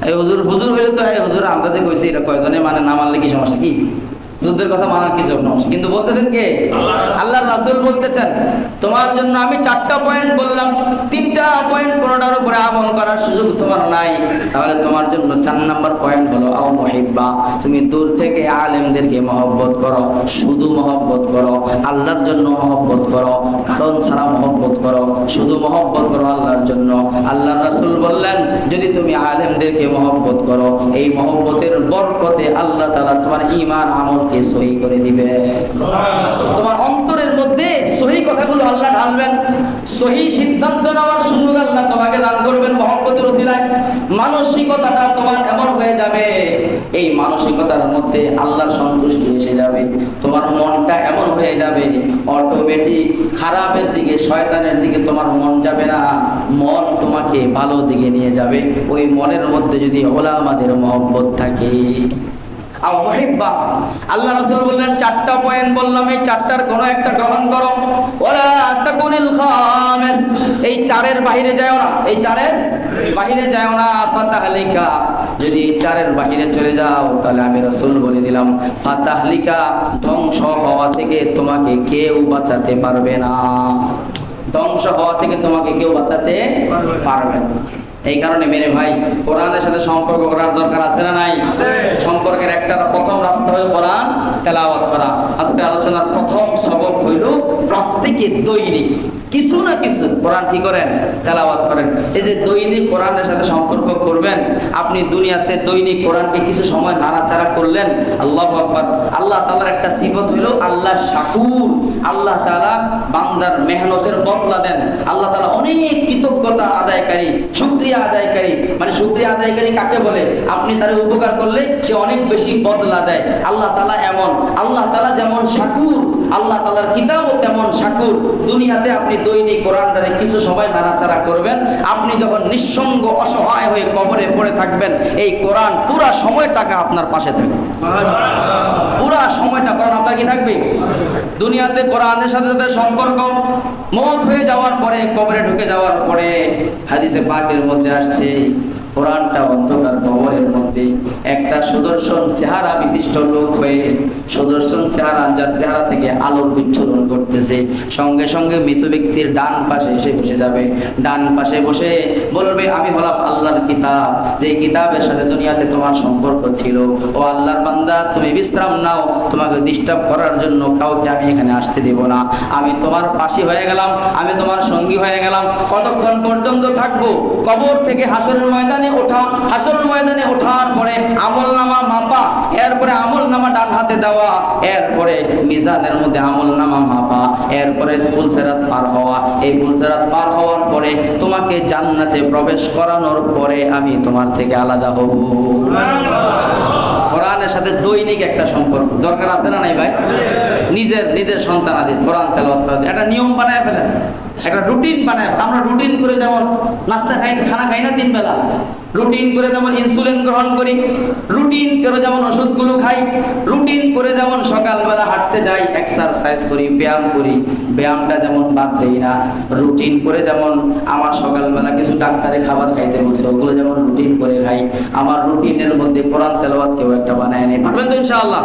এই হুজুর হুজুর হইলে তো এই হুজুর আন্দাজে কইছে, এটা কয়জনে মানে না মানলে কি সমস্যা? কি হুজুরদের কথা মানার কি সমস্যা? কিন্তু বলতেছেন কে? আল্লাহর রাসূল বলতেছেন, তোমার জন্য আমি 4টা পয়েন্ট বললাম, 3টা পয়েন্ট কোনটার উপরে আমল করার সুযোগ তোমার নাই। তাহলে তোমার জন্য 4 নাম্বার পয়েন্ট হলো আও মুহিব্বা, তুমি দূর থেকে আলেমদেরকে মহব্বত করো, শুধু মহব্বত করো, আল্লাহর জন্য মহব্বত করো, কারণ ছাড়া মহব্বত করো, শুধু মহব্বত করো আল্লাহর জন্য। আল্লাহর রাসূল বললেন, যদি তুমি আলেমদেরকে মহব্বত করো, এই মহব্বতের বরকতে আল্লাহ তাআলা তোমার ঈমান আমলকে সহি করে দিবে। তোমার অন্তরের মধ্যে সহি কথাগুলো আল্লাহ ঢালবেন, সহি সিদ্ধান্ত নেওয়ার সুযোগ আল্লাহ তোমাকে দান করবেন মহব্বতের ওসিলায়। মানসিকতাটা তোমার এমন হয়ে যাবে, এই মানসিকতার মধ্যে আল্লাহর সন্তুষ্টি এসে যাবে। তোমার মনটা এমন হয়ে যাবে, অটোমেটিক খারাপের দিকে, শয়তানের দিকে তোমার মন যাবে না, মন তোমাকে ভালো দিকে নিয়ে যাবে। ওই মনের মধ্যে যদি ওলামাদের মহব্বত থাকে। আও মুহিব্বা, আল্লাহ রাসূল বললেন 4টা পয়েন্ট বললাম, এই 4টার কোনো একটা গ্রহণ করো। ওয়ালা তাকুনিল খামিস, এই চারের বাহিরে যাও না, এই চারের বাহিরে যাও না। ফাতাহলিকা, যদি এই চারের বাহিরে চলে যাও তাহলে আমি রাসূল বলে দিলাম ফাতাহলিকা, ধ্বংস হওয়া থেকে তোমাকে কেউ বাঁচাতে পারবে না। ধ্বংস হওয়া থেকে তোমাকে কেউ বাঁচাতে পারবে না। এই কারণে মেরে ভাই, কোরআনের সাথে সম্পর্ক করার দরকার আছে না নাই? সম্পর্কের একটা প্রথম রাস্তা হলো কোরআন তেলাওয়াত করা। আজকে আলোচনার প্রথম সবক হইল প্রত্যেকে দৈনিক কিছু না কিছু কোরআন কি করেন? তেলাওয়াত করেন। এই যে দৈনিক কোরআনের সাথে সম্পর্ক করবেন, আপনি দুনিয়াতে দৈনিক কোরআনকে কিছু সময় নাড়াচাড়া করলেন, আল্লাহু আকবার। আল্লাহ তাআলার একটা সিফত হইল আল্লাহ শাকুর। আল্লাহ তাআলা বান্দার মেহনতের বদলা দেন। আল্লাহ তাআলা অনেক কৃতজ্ঞতা আদায়কারী, শুকরিয়া আদায়কারী। মানে শুকরিয়া আদায়কারী কাকে বলে? আপনি তার উপকার করলে সে অনেক বেশি বদলা দেয়। আল্লাহ তাআলা এমন, আল্লাহ তাআলা যেমন শাকুর, আল্লাহ তাআলার কিতাবও তেমন শাকুর। দুনিয়াতে আপনি দৈনিক কোরআনটারে কিছু সময় নাড়াচাড়া করবেন, আপনি যখন নিঃসঙ্গ অসহায় হয়ে কবরে পড়ে থাকবেন, এই কোরআন পুরা সময়টাকে আপনার পাশে থাকবে। পুরা সময়টা কোরআন আপনার কি থাকবে? দুনিয়াতে কোরআনের সাথে সাথে সম্পর্ক মওত হয়ে যাওয়ার পরে, কবরে ঢুকে যাওয়ার পরে, হাদিসে পাকের মধ্যে আসছে কোরআনটা অন্ধকার কবরের মধ্যে একটা সুদর্শন চেহারা বিশিষ্ট লোক হয়ে, সুদর্শন চেহারা, যার চেহারা থেকে আলোর বিচ্ছুরণ করতেছে, সঙ্গে সঙ্গে মৃত ব্যক্তির ডান পাশে এসে বসে যাবে। ডান পাশে বসে বলবে, আমি হলাম আল্লাহর কিতাব, যে কিতাবের সাথে দুনিয়াতে তোমার সম্পর্ক ছিল। ও আল্লাহর বান্দা, তুমি বিশ্রাম নাও, তোমাকে ডিস্টার্ব করার জন্য কাউকে আমি এখানে আসতে দেব না। আমি তোমার পাশে হয়ে গেলাম, আমি তোমার সঙ্গী হয়ে গেলাম। কতক্ষণ পর্যন্ত থাকবো? কবর থেকে হাসরের ময়দানে ওঠা, হাসরের ময়দানে ওঠার পরে আমলনামা মাপা, এরপরে আমলনামা ডান হাতে দেওয়া, এরপরে মিজানের মধ্যে আমলনামা মাপা, এরপরে পুলসিরাত পার হওয়া। এই পুলসিরাত পার হওয়ার পরে তোমাকে জান্নাতে প্রবেশ করানোর পরে আমি তোমার থেকে আলাদা হব। কোরআনের সাথে দৈনিক একটা সম্পর্ক দরকার আছে না নাই ভাই? নিজের সন্তানাদের কোরআন তেলাওয়াত করা, একটা নিয়ম বানায় ফেলেন, একটা রুটিন বানায়। আমরা রুটিন করে যেমন নাস্তা খাই, খানা খাই না 3 বেলা, রুটিন করে যেমন ইনসুলিন গ্রহণ করি, রুটিন করে যেমন ওষুধগুলো খাই, রুটিন করে যেমন সকালবেলা হাঁটতে যাই, এক্সারসাইজ করি, ব্যায়াম করি, ব্যায়ামটা যেমন বাদ দেই না, রুটিন করে যেমন আমার সকালবেলা কিছু ডাক্তারে খাবার খাইতে বলছে, ওগুলো যেমন রুটিন করে খাই, আমার রুটিনের মধ্যে কোরআন তেলাওয়াত কেউ একটা বানায় নেই। পারবেন তো ইনশাআল্লাহ?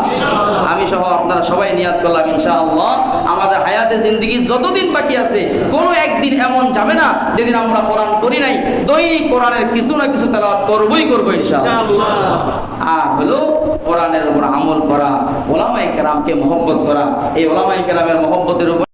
আমি সহ আপনারা সবাই নিয়াত করলাম ইনশাআল্লাহ আমাদের হায়াতে জিন্দেগি যতদিন বাকি আছে, কোনো একদিন এমন যাবে না যেদিন আমরা কোরআন করি নাই। দৈনিক কোরআনের কিছু না কিছু তেলাওয়াত করবো ইনশাআল্লাহ। আর হলো কোরআনের উপর আমল করা, ওলামায়ে কেরামকে মহব্বত করা। এই ওলামায়ে কেরামের মহব্বতের উপর